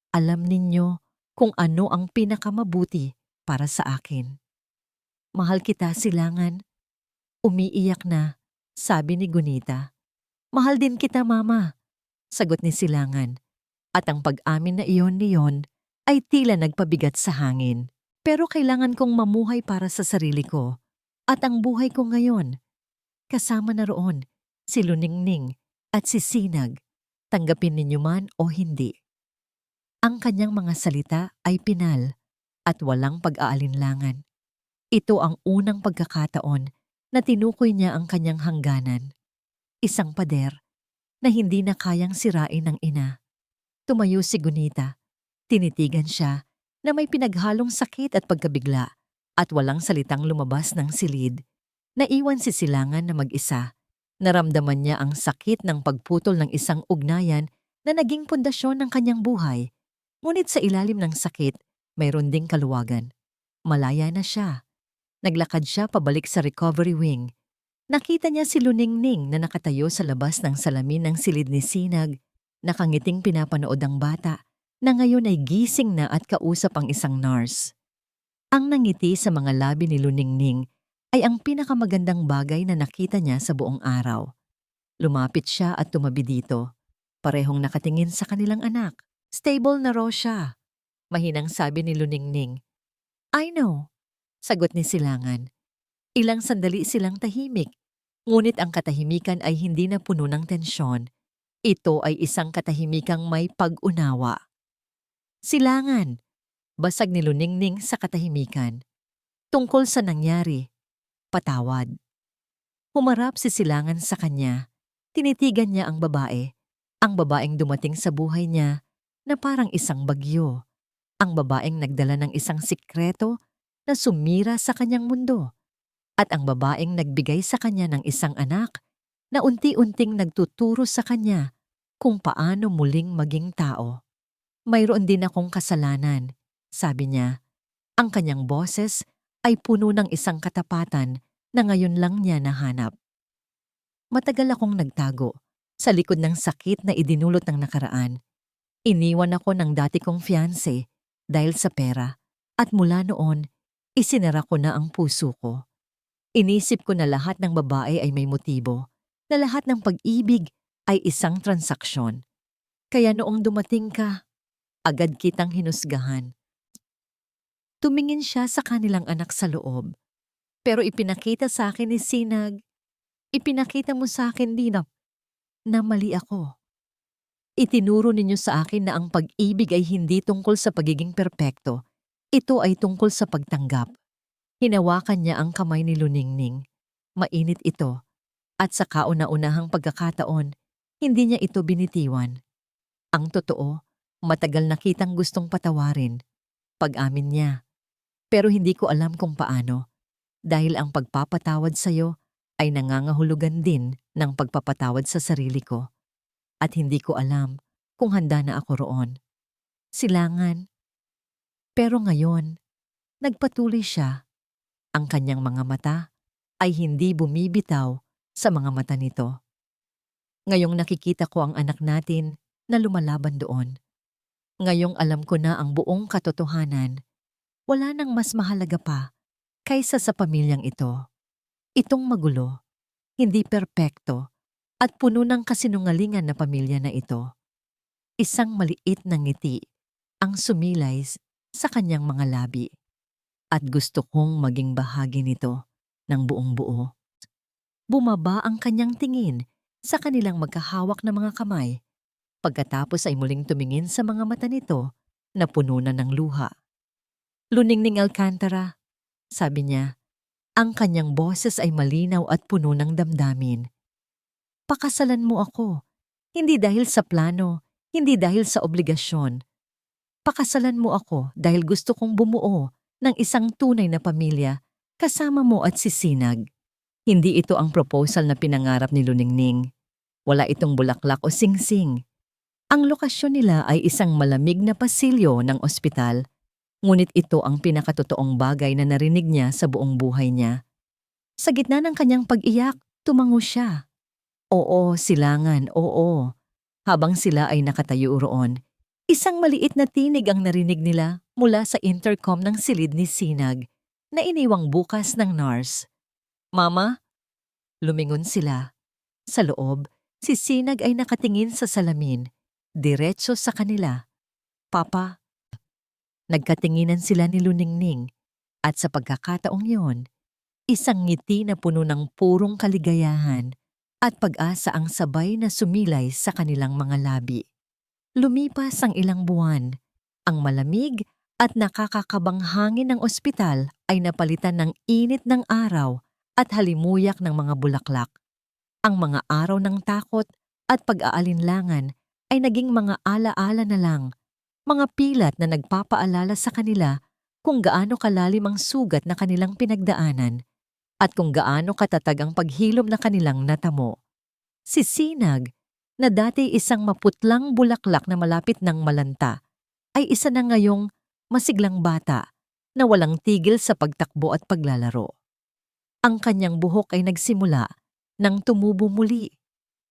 alam ninyo kung ano ang pinakamabuti para sa akin." "Mahal kita, Silangan." Umiiyak na, sabi ni Gunita. "Mahal din kita, Mama," sagot ni Silangan. At ang pag-amin na iyon niyon ay tila nagpabigat sa hangin. "Pero kailangan kong mamuhay para sa sarili ko. At ang buhay ko ngayon, kasama na roon si Luningning at si Sinag, tanggapin ninyo man o hindi." Ang kanyang mga salita ay pinal at walang pag-aalinlangan. Ito ang unang pagkakataon na tinukoy niya ang kanyang hangganan. Isang pader na hindi na kayang sirain ng ina. Tumayo si Gunita. Tinitigan siya na may pinaghalong sakit at pagkabigla at walang salitang lumabas ng silid. Naiwan si Silangan na mag-isa. Naramdaman niya ang sakit ng pagputol ng isang ugnayan na naging pundasyon ng kanyang buhay. Ngunit sa ilalim ng sakit, mayroon ding kaluwagan. Malaya na siya. Naglakad siya pabalik sa recovery wing. Nakita niya si Luningning na nakatayo sa labas ng salamin ng silid ni Sinag, nakangiting pinapanood ang bata na ngayon ay gising na at kausap ang isang nurse. Ang nangiti sa mga labi ni Luningning ay ang pinakamagandang bagay na nakita niya sa buong araw. Lumapit siya at tumabi dito. Parehong nakatingin sa kanilang anak. Stable na raw siya. Mahinang sabi ni Luningning. I know, sagot ni Silangan. Ilang sandali silang tahimik. Ngunit ang katahimikan ay hindi na puno ng tensyon. Ito ay isang katahimikang may pag-unawa. Silangan, basag ni Luningning sa katahimikan. Tungkol sa nangyari, patawad. Humarap si Silangan sa kanya. Tinitigan niya ang babaeng dumating sa buhay niya na parang isang bagyo. Ang babaeng nagdala ng isang sikreto na sumira sa kanyang mundo. At ang babaeng nagbigay sa kanya ng isang anak na unti-unting nagtuturo sa kanya kung paano muling maging tao. Mayroon din akong kasalanan, sabi niya. Ang kanyang boses ay puno ng isang katapatan na ngayon lang niya nahanap. Matagal akong nagtago sa likod ng sakit na idinulot ng nakaraan. Iniwan ako ng dati kong fiancé dahil sa pera at mula noon, isinara ko na ang puso ko. Inisip ko na lahat ng babae ay may motibo, na lahat ng pag-ibig ay isang transaksyon. Kaya noong dumating ka, agad kitang hinusgahan. Tumingin siya sa kanilang anak sa loob. Pero ipinakita sa akin ni Sinag, ipinakita mo sa akin din na mali ako. Itinuro ninyo sa akin na ang pag-ibig ay hindi tungkol sa pagiging perpekto. Ito ay tungkol sa pagtanggap. Hinawakan niya ang kamay ni Luningning. Mainit ito. At sa kauna-unahang pagkakataon, hindi niya ito binitiwan. Ang totoo, matagal na kitang gustong patawarin. Pag-amin niya. Pero hindi ko alam kung paano. Dahil ang pagpapatawad sa'yo ay nangangahulugan din ng pagpapatawad sa sarili ko. At hindi ko alam kung handa na ako roon. Silangan. Pero ngayon, nagpatuloy siya. Ang kanyang mga mata ay hindi bumibitaw sa mga mata nito. Ngayong nakikita ko ang anak natin na lumalaban doon. Ngayong alam ko na ang buong katotohanan, wala nang mas mahalaga pa kaysa sa pamilyang ito. Itong magulo, hindi perpekto, at puno ng kasinungalingan na pamilya na ito. Isang maliit na ngiti ang sumilay sa kanyang mga labi. At gusto kong maging bahagi nito ng buong buo. Bumaba ang kanyang tingin sa kanilang magkahawak na mga kamay. Pagkatapos ay muling tumingin sa mga mata nito na puno na ng luha. Luningning Alcantara, sabi niya, ang kanyang boses ay malinaw at puno ng damdamin. Pakasalan mo ako, hindi dahil sa plano, hindi dahil sa obligasyon. Pakasalan mo ako dahil gusto kong bumuo ng isang tunay na pamilya kasama mo at si Sinag. Hindi ito ang proposal na pinangarap ni Luningning. Wala itong bulaklak o singsing. Ang lokasyon nila ay isang malamig na pasilyo ng ospital, ngunit ito ang pinakatotoong bagay na narinig niya sa buong buhay niya. Sa gitna ng kanyang pag-iyak, tumango siya. Oo, Silangan, oo. Habang sila ay nakatayo roon, isang maliit na tinig ang narinig nila mula sa intercom ng silid ni Sinag na iniwang bukas ng nurse. Mama? Lumingon sila. Sa loob, si Sinag ay nakatingin sa salamin, diretso sa kanila. Papa? Nagkatinginan sila ni Luningning at sa pagkakataong yon, isang ngiti na puno ng purong kaligayahan at pag-asa ang sabay na sumilay sa kanilang mga labi. Lumipas ang ilang buwan. Ang malamig at nakakakabang hangin ng ospital ay napalitan ng init ng araw at halimuyak ng mga bulaklak. Ang mga araw ng takot at pag-aalinlangan ay naging mga ala-ala na lang, mga pilat na nagpapaalala sa kanila kung gaano kalalim ang sugat na kanilang pinagdaanan at kung gaano katatag ang paghilom na kanilang natamo. Si Sinag, na dati isang maputlang bulaklak na malapit ng malanta, ay isa na ngayong masiglang bata na walang tigil sa pagtakbo at paglalaro. Ang kanyang buhok ay nagsimula nang tumubo muli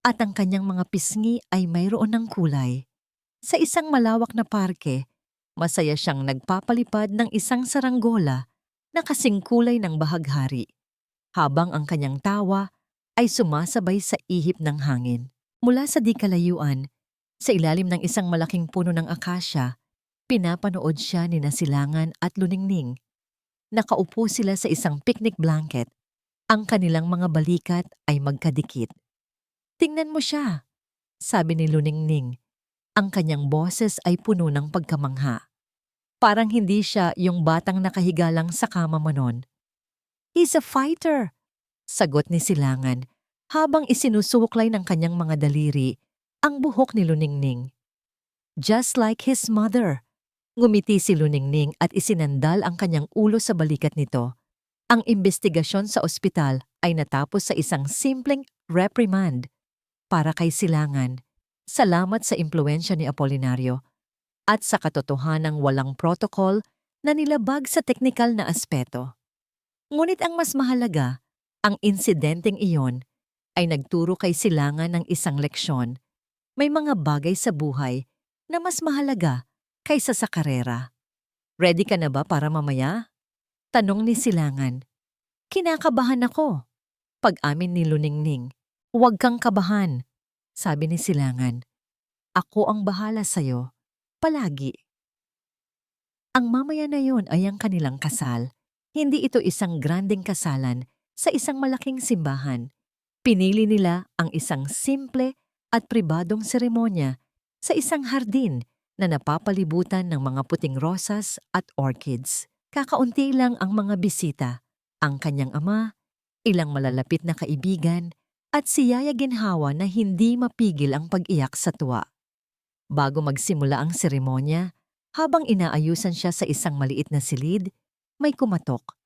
at ang kanyang mga pisngi ay mayroon ng kulay. Sa isang malawak na parke, masaya siyang nagpapalipad ng isang saranggola na kasing kulay ng bahaghari, habang ang kanyang tawa ay sumasabay sa ihip ng hangin. Mula sa di kalayuan, sa ilalim ng isang malaking puno ng akasya, pinapanood siya ni Silangan at Luningning. Nakaupo sila sa isang picnic blanket. Ang kanilang mga balikat ay magkadikit. "Tingnan mo siya," sabi ni Luningning. Ang kanyang boses ay puno ng pagkamangha. Parang hindi siya yung batang nakahiga lang sa kama mo nun. "He's a fighter," sagot ni Silangan habang isinusuklay ng kanyang mga daliri ang buhok ni Luningning. "Just like his mother." Ngumiti si Luningning at isinandal ang kanyang ulo sa balikat nito. Ang imbestigasyon sa ospital ay natapos sa isang simpleng reprimand. Para kay Silangan, salamat sa impluwensya ni Apolinario at sa katotohanang walang protocol na nilabag sa teknikal na aspeto. Ngunit ang mas mahalaga, ang insidenteng iyon ay nagturo kay Silangan ng isang leksyon. May mga bagay sa buhay na mas mahalaga kaysa sa karera. "Ready ka na ba para mamaya?" tanong ni Silangan. "Kinakabahan ako." Pag-amin ni Luningning. "Huwag kang kabahan," sabi ni Silangan. "Ako ang bahala sa'yo, palagi." Ang mamaya na yun ay ang kanilang kasal. Hindi ito isang granding kasalan sa isang malaking simbahan. Pinili nila ang isang simple at pribadong seremonya sa isang hardin na napapalibutan ng mga puting rosas at orchids. Kakaunti lang ang mga bisita, ang kanyang ama, ilang malalapit na kaibigan, at si Yaya Ginhawa na hindi mapigil ang pag-iyak sa tuwa. Bago magsimula ang seremonya, habang inaayusan siya sa isang maliit na silid, may kumatok.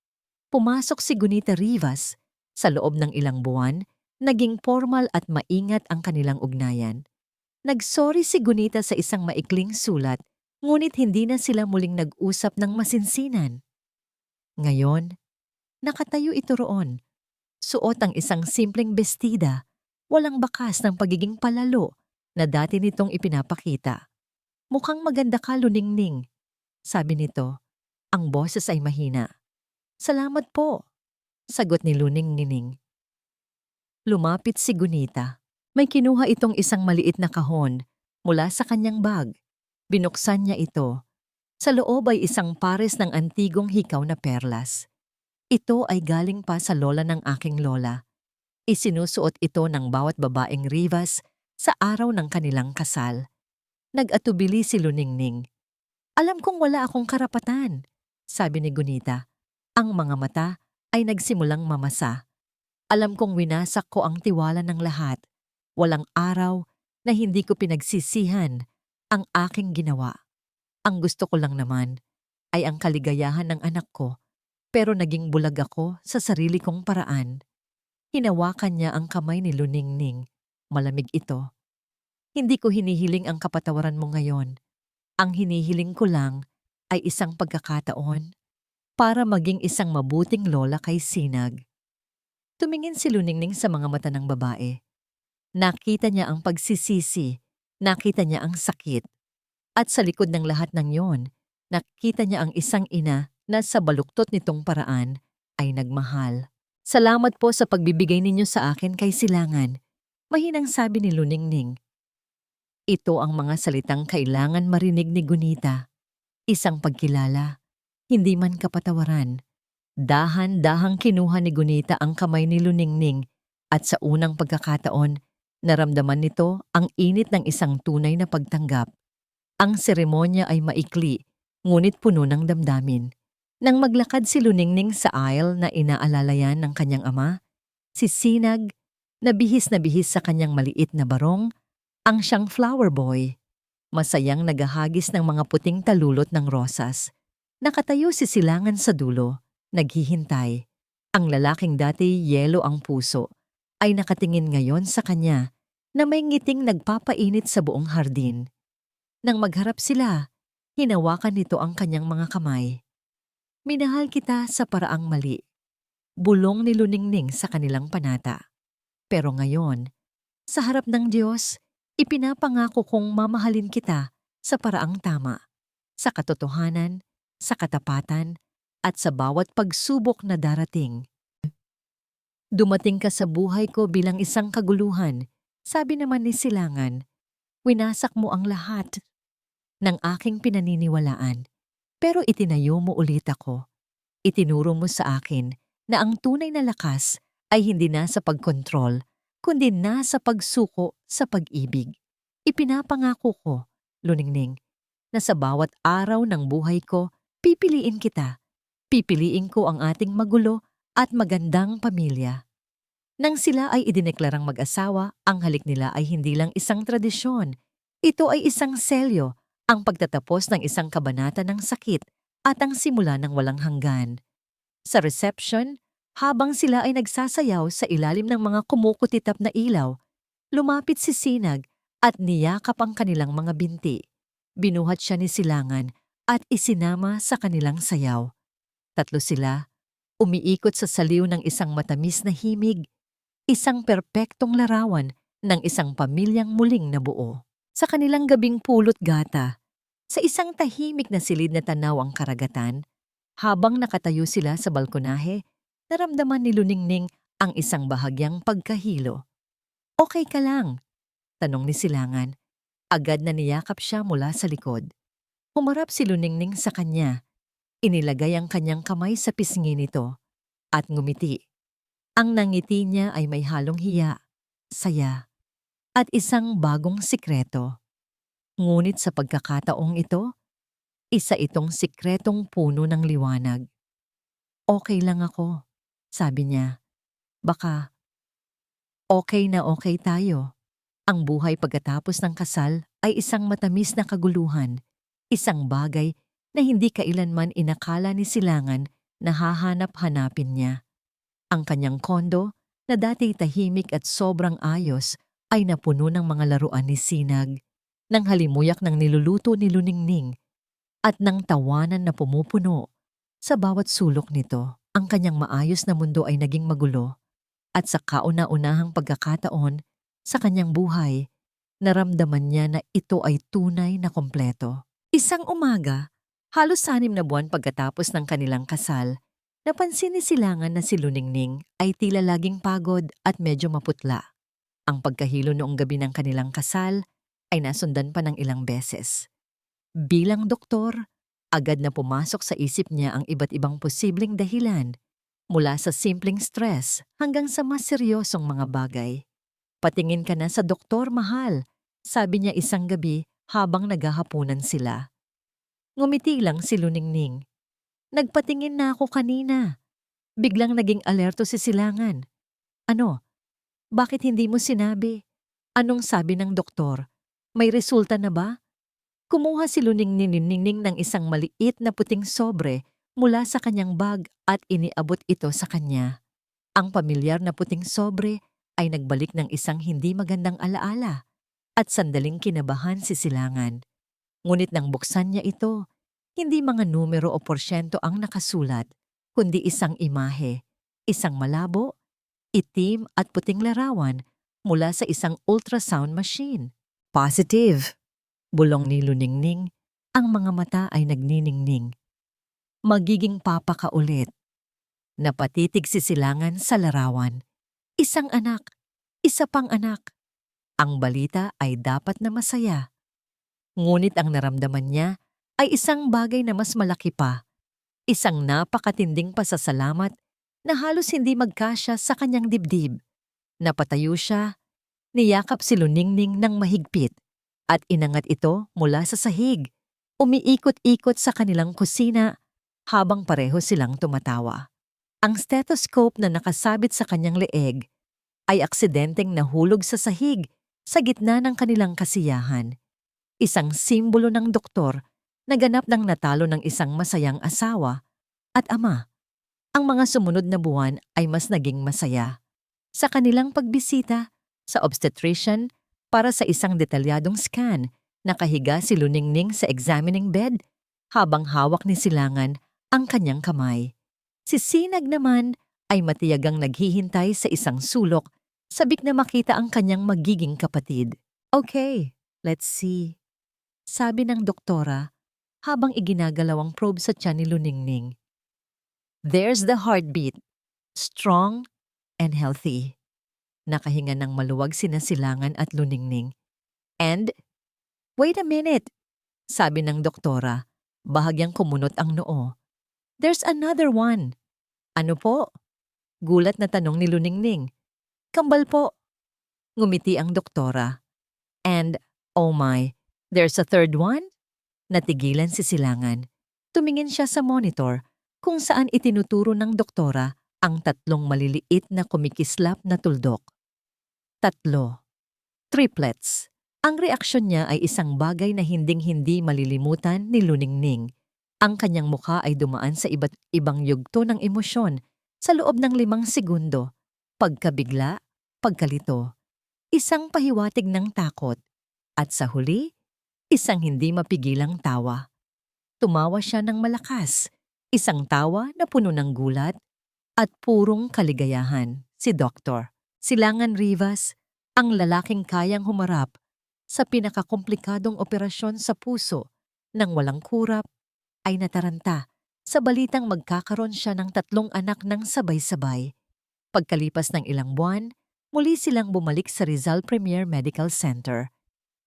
Pumasok si Gunita Rivas. Sa loob ng ilang buwan, naging formal at maingat ang kanilang ugnayan. Nagsorry si Gunita sa isang maikling sulat, ngunit hindi na sila muling nag-usap ng masinsinan. Ngayon, nakatayo ito roon. Suot ang isang simpleng bestida, walang bakas ng pagiging palalo na dati nitong ipinapakita. "Mukhang maganda ka, Luningning," sabi nito. Ang boses ay mahina. "Salamat po," sagot ni Luningning. Lumapit si Gunita. May kinuha itong isang maliit na kahon mula sa kanyang bag. Binuksan niya ito. Sa loob ay isang pares ng antigong hikaw na perlas. Ito ay galing pa sa lola ng aking lola. Isinusuot ito ng bawat babaeng Rivas sa araw ng kanilang kasal. Nag-atubili si Luningning. "Alam kong wala akong karapatan," sabi ni Gunita. Ang mga mata ay nagsimulang mamasa. "Alam kong winasak ko ang tiwala ng lahat. Walang araw na hindi ko pinagsisihan ang aking ginawa. Ang gusto ko lang naman ay ang kaligayahan ng anak ko, pero naging bulag ako sa sarili kong paraan." Hinawakan niya ang kamay ni Luningning. Malamig ito. "Hindi ko hinihiling ang kapatawaran mo ngayon. Ang hinihiling ko lang ay isang pagkakataon para maging isang mabuting lola kay Sinag." Tumingin si Luningning sa mga mata ng babae. Nakita niya ang pagsisisi, nakita niya ang sakit. At sa likod ng lahat ng yon, nakita niya ang isang ina na sa baluktot nitong paraan ay nagmahal. "Salamat po sa pagbibigay ninyo sa akin kay Silangan," mahinang sabi ni Luningning. Ito ang mga salitang kailangan marinig ni Gunita. Isang pagkilala, hindi man kapatawaran. Dahan-dahang kinuha ni Gunita ang kamay ni Luningning at sa unang pagkakataon, naramdaman nito ang init ng isang tunay na pagtanggap. Ang seremonya ay maikli, ngunit puno ng damdamin. Nang maglakad si Luningning sa aisle na inaalalayan ng kanyang ama, si Sinag, na bihis sa kanyang maliit na barong, ang siyang flower boy. Masayang naghahagis ng mga puting talulot ng rosas. Nakatayo si Silangan sa dulo, naghihintay. Ang lalaking dati yelo ang puso, ay nakatingin ngayon sa kanya na may ngiting nagpapainit sa buong hardin. Nang magharap sila, hinawakan nito ang kanyang mga kamay. Minahal kita sa paraang mali. Bulong ni Luningning sa kanilang panata. Pero ngayon, sa harap ng Diyos, ipinapangako kong mamahalin kita sa paraang tama, sa katotohanan, sa katapatan, at sa bawat pagsubok na darating. Dumating ka sa buhay ko bilang isang kaguluhan, sabi naman ni Silangan, winasak mo ang lahat ng aking pinaniniwalaan, pero itinayo mo ulit ako. Itinuro mo sa akin na ang tunay na lakas ay hindi nasa pagkontrol, kundi nasa pagsuko sa pag-ibig. Ipinapangako ko, Luningning, na sa bawat araw ng buhay ko, pipiliin kita. Pipiliin ko ang ating magulo at magandang pamilya. Nang sila ay idineklarang mag-asawa, ang halik nila ay hindi lang isang tradisyon. Ito ay isang selyo, ang pagtatapos ng isang kabanata ng sakit at ang simula ng walang hanggan. Sa reception, habang sila ay nagsasayaw sa ilalim ng mga kumukutitap na ilaw, lumapit si Sinag at niyakap ang kanilang mga binti. Binuhat siya ni Silangan at isinama sa kanilang sayaw. Tatlo sila, umiikot sa saliw ng isang matamis na himig, isang perpektong larawan ng isang pamilyang muling nabuo. Sa kanilang gabing pulot gata, sa isang tahimik na silid na tanaw ang karagatan, habang nakatayo sila sa balkonahe, naramdaman ni Luningning ang isang bahagyang pagkahilo. Okay ka lang? Tanong ni Silangan. Agad na niyakap siya mula sa likod. Humarap si Luningning sa kanya. Inilagay ang kanyang kamay sa pisngi nito at ngumiti. Ang nangiti niya ay may halong hiya, saya, at isang bagong sikreto. Ngunit sa pagkakataong ito, isa itong sikretong puno ng liwanag. Okay lang ako, sabi niya. Baka okay na okay tayo. Ang buhay pagkatapos ng kasal ay isang matamis na kaguluhan, isang bagay na hindi kailanman inakala ni Silangan na hahanap-hanapin niya. Ang kanyang kondo, na dati tahimik at sobrang ayos, ay napuno ng mga laruan ni Sinag, ng halimuyak ng niluluto ni Luningning, at ng tawanan na pumupuno. Sa bawat sulok nito, ang kanyang maayos na mundo ay naging magulo, at sa kauna-unahang pagkakataon sa kanyang buhay, naramdaman niya na ito ay tunay na kompleto. Isang umaga, halos 6 na buwan pagkatapos ng kanilang kasal, napansin ni Silangan na si Luningning ay tila laging pagod at medyo maputla. Ang pagkahilo noong gabi ng kanilang kasal ay nasundan pa ng ilang beses. Bilang doktor, agad na pumasok sa isip niya ang iba't ibang posibleng dahilan, mula sa simpleng stress hanggang sa mas seryosong mga bagay. Patingin ka na sa doktor, mahal, sabi niya isang gabi habang naghahapunan sila. Ngumiti lang si Luningning. Nagpatingin na ako kanina. Biglang naging alerto si Silangan. Ano? Bakit hindi mo sinabi? Anong sabi ng doktor? May resulta na ba? Kumuha si Luningning ng isang maliit na puting sobre mula sa kanyang bag at iniabot ito sa kanya. Ang pamilyar na puting sobre ay nagbalik ng isang hindi magandang alaala at sandaling kinabahan si Silangan. Ngunit nang buksan niya ito, hindi mga numero o porsyento ang nakasulat, kundi isang imahe, isang malabo, itim at puting larawan mula sa isang ultrasound machine. Positive! Bulong ni Luningning, ang mga mata ay nagniningning. Magiging papa ka ulit. Napatitig si Silangan sa larawan. Isang anak, isa pang anak. Ang balita ay dapat na masaya. Ngunit ang naramdaman niya ay isang bagay na mas malaki pa. Isang napakatinding pasasalamat na halos hindi magkasya sa kanyang dibdib. Napatayo siya, niyakap si Luningning ng mahigpit at inangat ito mula sa sahig. Umiikot-ikot sa kanilang kusina habang pareho silang tumatawa. Ang stethoscope na nakasabit sa kanyang leeg ay aksidenteng nahulog sa sahig sa gitna ng kanilang kasiyahan. Isang simbolo ng doktor na ganap ng natalo ng isang masayang asawa at ama. Ang mga sumunod na buwan ay mas naging masaya. Sa kanilang pagbisita sa obstetrician para sa isang detalyadong scan, nakahiga si Luningning sa examining bed habang hawak ni Silangan ang kanyang kamay. Si Sinag naman ay matiyagang naghihintay sa isang sulok, sabik na makita ang kanyang magiging kapatid. Okay, let's see. Sabi ng doktora habang iginagalaw ang probe sa tiyan ni Luningning. There's the heartbeat. Strong and healthy. Nakahinga ng maluwag sina Silangan at Luningning. And, wait a minute, sabi ng doktora, bahagyang kumunot ang noo. There's another one. Ano po? Gulat na tanong ni Luningning. Kambal po. Ngumiti ang doktora. And, oh my, there's a third one? Natigilan si Silangan. Tumingin siya sa monitor kung saan itinuturo ng doktora ang tatlong maliliit na kumikislap na tuldok. 3. Triplets. Ang reaksyon niya ay isang bagay na hinding-hindi malilimutan ni Luningning. Ang kanyang mukha ay dumaan sa iba't ibang yugto ng emosyon sa loob ng 5 segundo. Pagkabigla, pagkalito, isang pahiwatig ng takot, at sa huli, isang hindi mapigilang tawa. Tumawa siya ng malakas, isang tawa na puno ng gulat at purong kaligayahan. Si Dr. Silangan Rivas, ang lalaking kayang humarap sa pinakakomplikadong operasyon sa puso nang walang kurap, ay nataranta sa balitang magkakaroon siya ng 3 anak ng sabay-sabay. Pagkalipas ng ilang buwan, muli silang bumalik sa Rizal Premier Medical Center.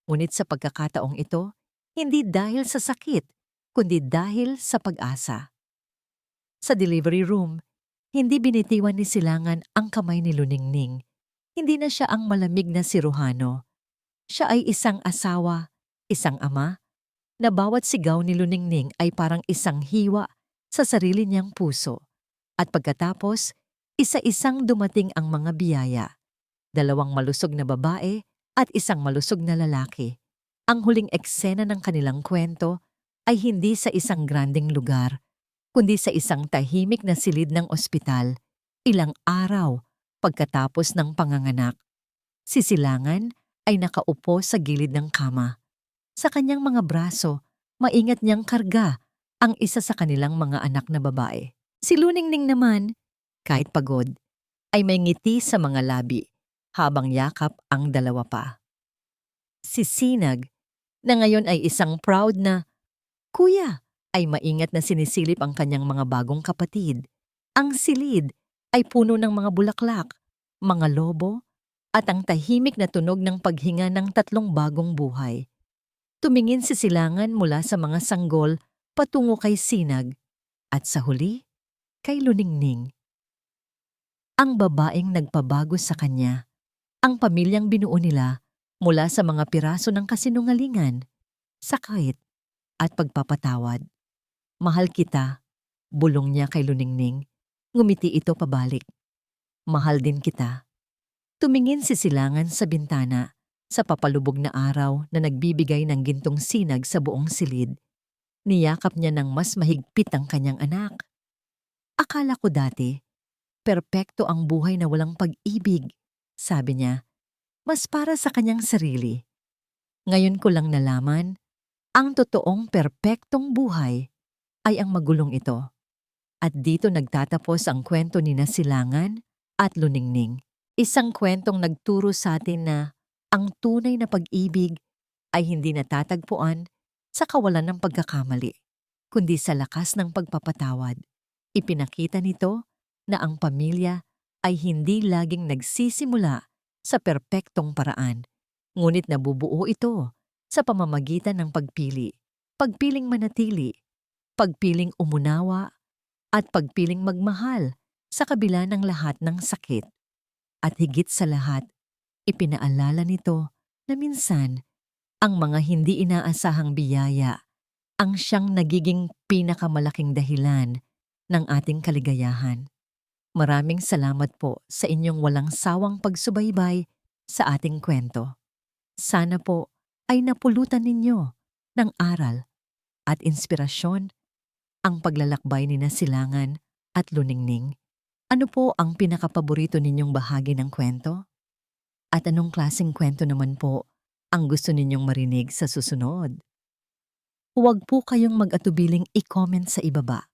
Ngunit sa pagkakataong ito, hindi dahil sa sakit, kundi dahil sa pag-asa. Sa delivery room, hindi binitiwan ni Silangan ang kamay ni Luningning. Hindi na siya ang malamig na siruhano. Siya ay isang asawa, isang ama, na bawat sigaw ni Luningning ay parang isang hiwa sa sarili niyang puso. At pagkatapos, isa-isang dumating ang mga biyaya. 2 malusog na babae at isang malusog na lalaki. Ang huling eksena ng kanilang kwento ay hindi sa isang granding lugar, kundi sa isang tahimik na silid ng ospital, ilang araw pagkatapos ng panganganak. Si Silangan ay nakaupo sa gilid ng kama. Sa kanyang mga braso, maingat niyang karga ang isa sa kanilang mga anak na babae. Si Luningning naman, kahit pagod, ay may ngiti sa mga labi habang yakap ang 2 pa. Si Sinag, na ngayon ay isang proud na kuya, ay maingat na sinisilip ang kanyang mga bagong kapatid. Ang silid ay puno ng mga bulaklak, mga lobo, at ang tahimik na tunog ng paghinga ng 3 bagong buhay. Tumingin si Silangan mula sa mga sanggol patungo kay Sinag at sa huli, kay Luningning. Ang babaeng nagpabago sa kanya, ang pamilyang binuo nila mula sa mga piraso ng kasinungalingan, sakit, at pagpapatawad. Mahal kita, bulong niya kay Luningning. Ngumiti ito pabalik. Mahal din kita. Tumingin si Silangan sa bintana, sa papalubog na araw na nagbibigay ng gintong sinag sa buong silid. Niyakap niya ng mas mahigpit ang kanyang anak. Akala ko dati, perpekto ang buhay na walang pag-ibig, sabi niya, mas para sa kanyang sarili. Ngayon ko lang nalaman, ang totoong perpektong buhay ay ang magulong ito. At dito nagtatapos ang kwento ni Silangan at Luningning. Isang kwentong nagturo sa atin na ang tunay na pag-ibig ay hindi natatagpuan sa kawalan ng pagkakamali, kundi sa lakas ng pagpapatawad. Ipinakita nito na ang pamilya ay hindi laging nagsisimula sa perpektong paraan, ngunit nabubuo ito sa pamamagitan ng pagpili, pagpiling manatili, pagpiling umunawa, at pagpiling magmahal sa kabila ng lahat ng sakit. At higit sa lahat, ipinaalala nito na minsan, ang mga hindi inaasahang biyaya ang siyang nagiging pinakamalaking dahilan ng ating kaligayahan. Maraming salamat po sa inyong walang sawang pagsubaybay sa ating kwento. Sana po ay napulutan ninyo ng aral at inspirasyon ang paglalakbay ni Silangan at Luningning. Ano po ang pinakapaborito ninyong bahagi ng kwento? At anong klaseng kwento naman po ang gusto ninyong marinig sa susunod? Huwag po kayong mag-atubiling i-comment sa ibaba.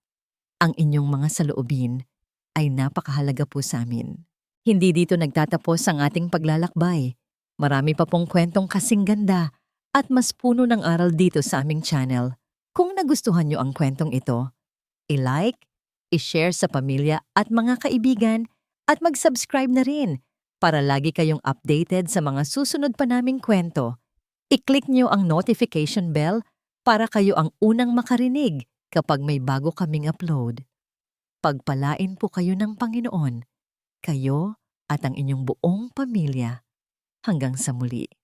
Ang inyong mga saloobin ay napakahalaga po sa amin. Hindi dito nagtatapos ang ating paglalakbay. Marami pa pong kwentong kasing ganda at mas puno ng aral dito sa aming channel. Kung nagustuhan nyo ang kwentong ito, i-like, i-share sa pamilya at mga kaibigan at mag-subscribe na rin para lagi kayong updated sa mga susunod pa naming kwento. I-click nyo ang notification bell para kayo ang unang makarinig kapag may bago kaming upload. Pagpalain po kayo ng Panginoon, kayo at ang inyong buong pamilya. Hanggang sa muli.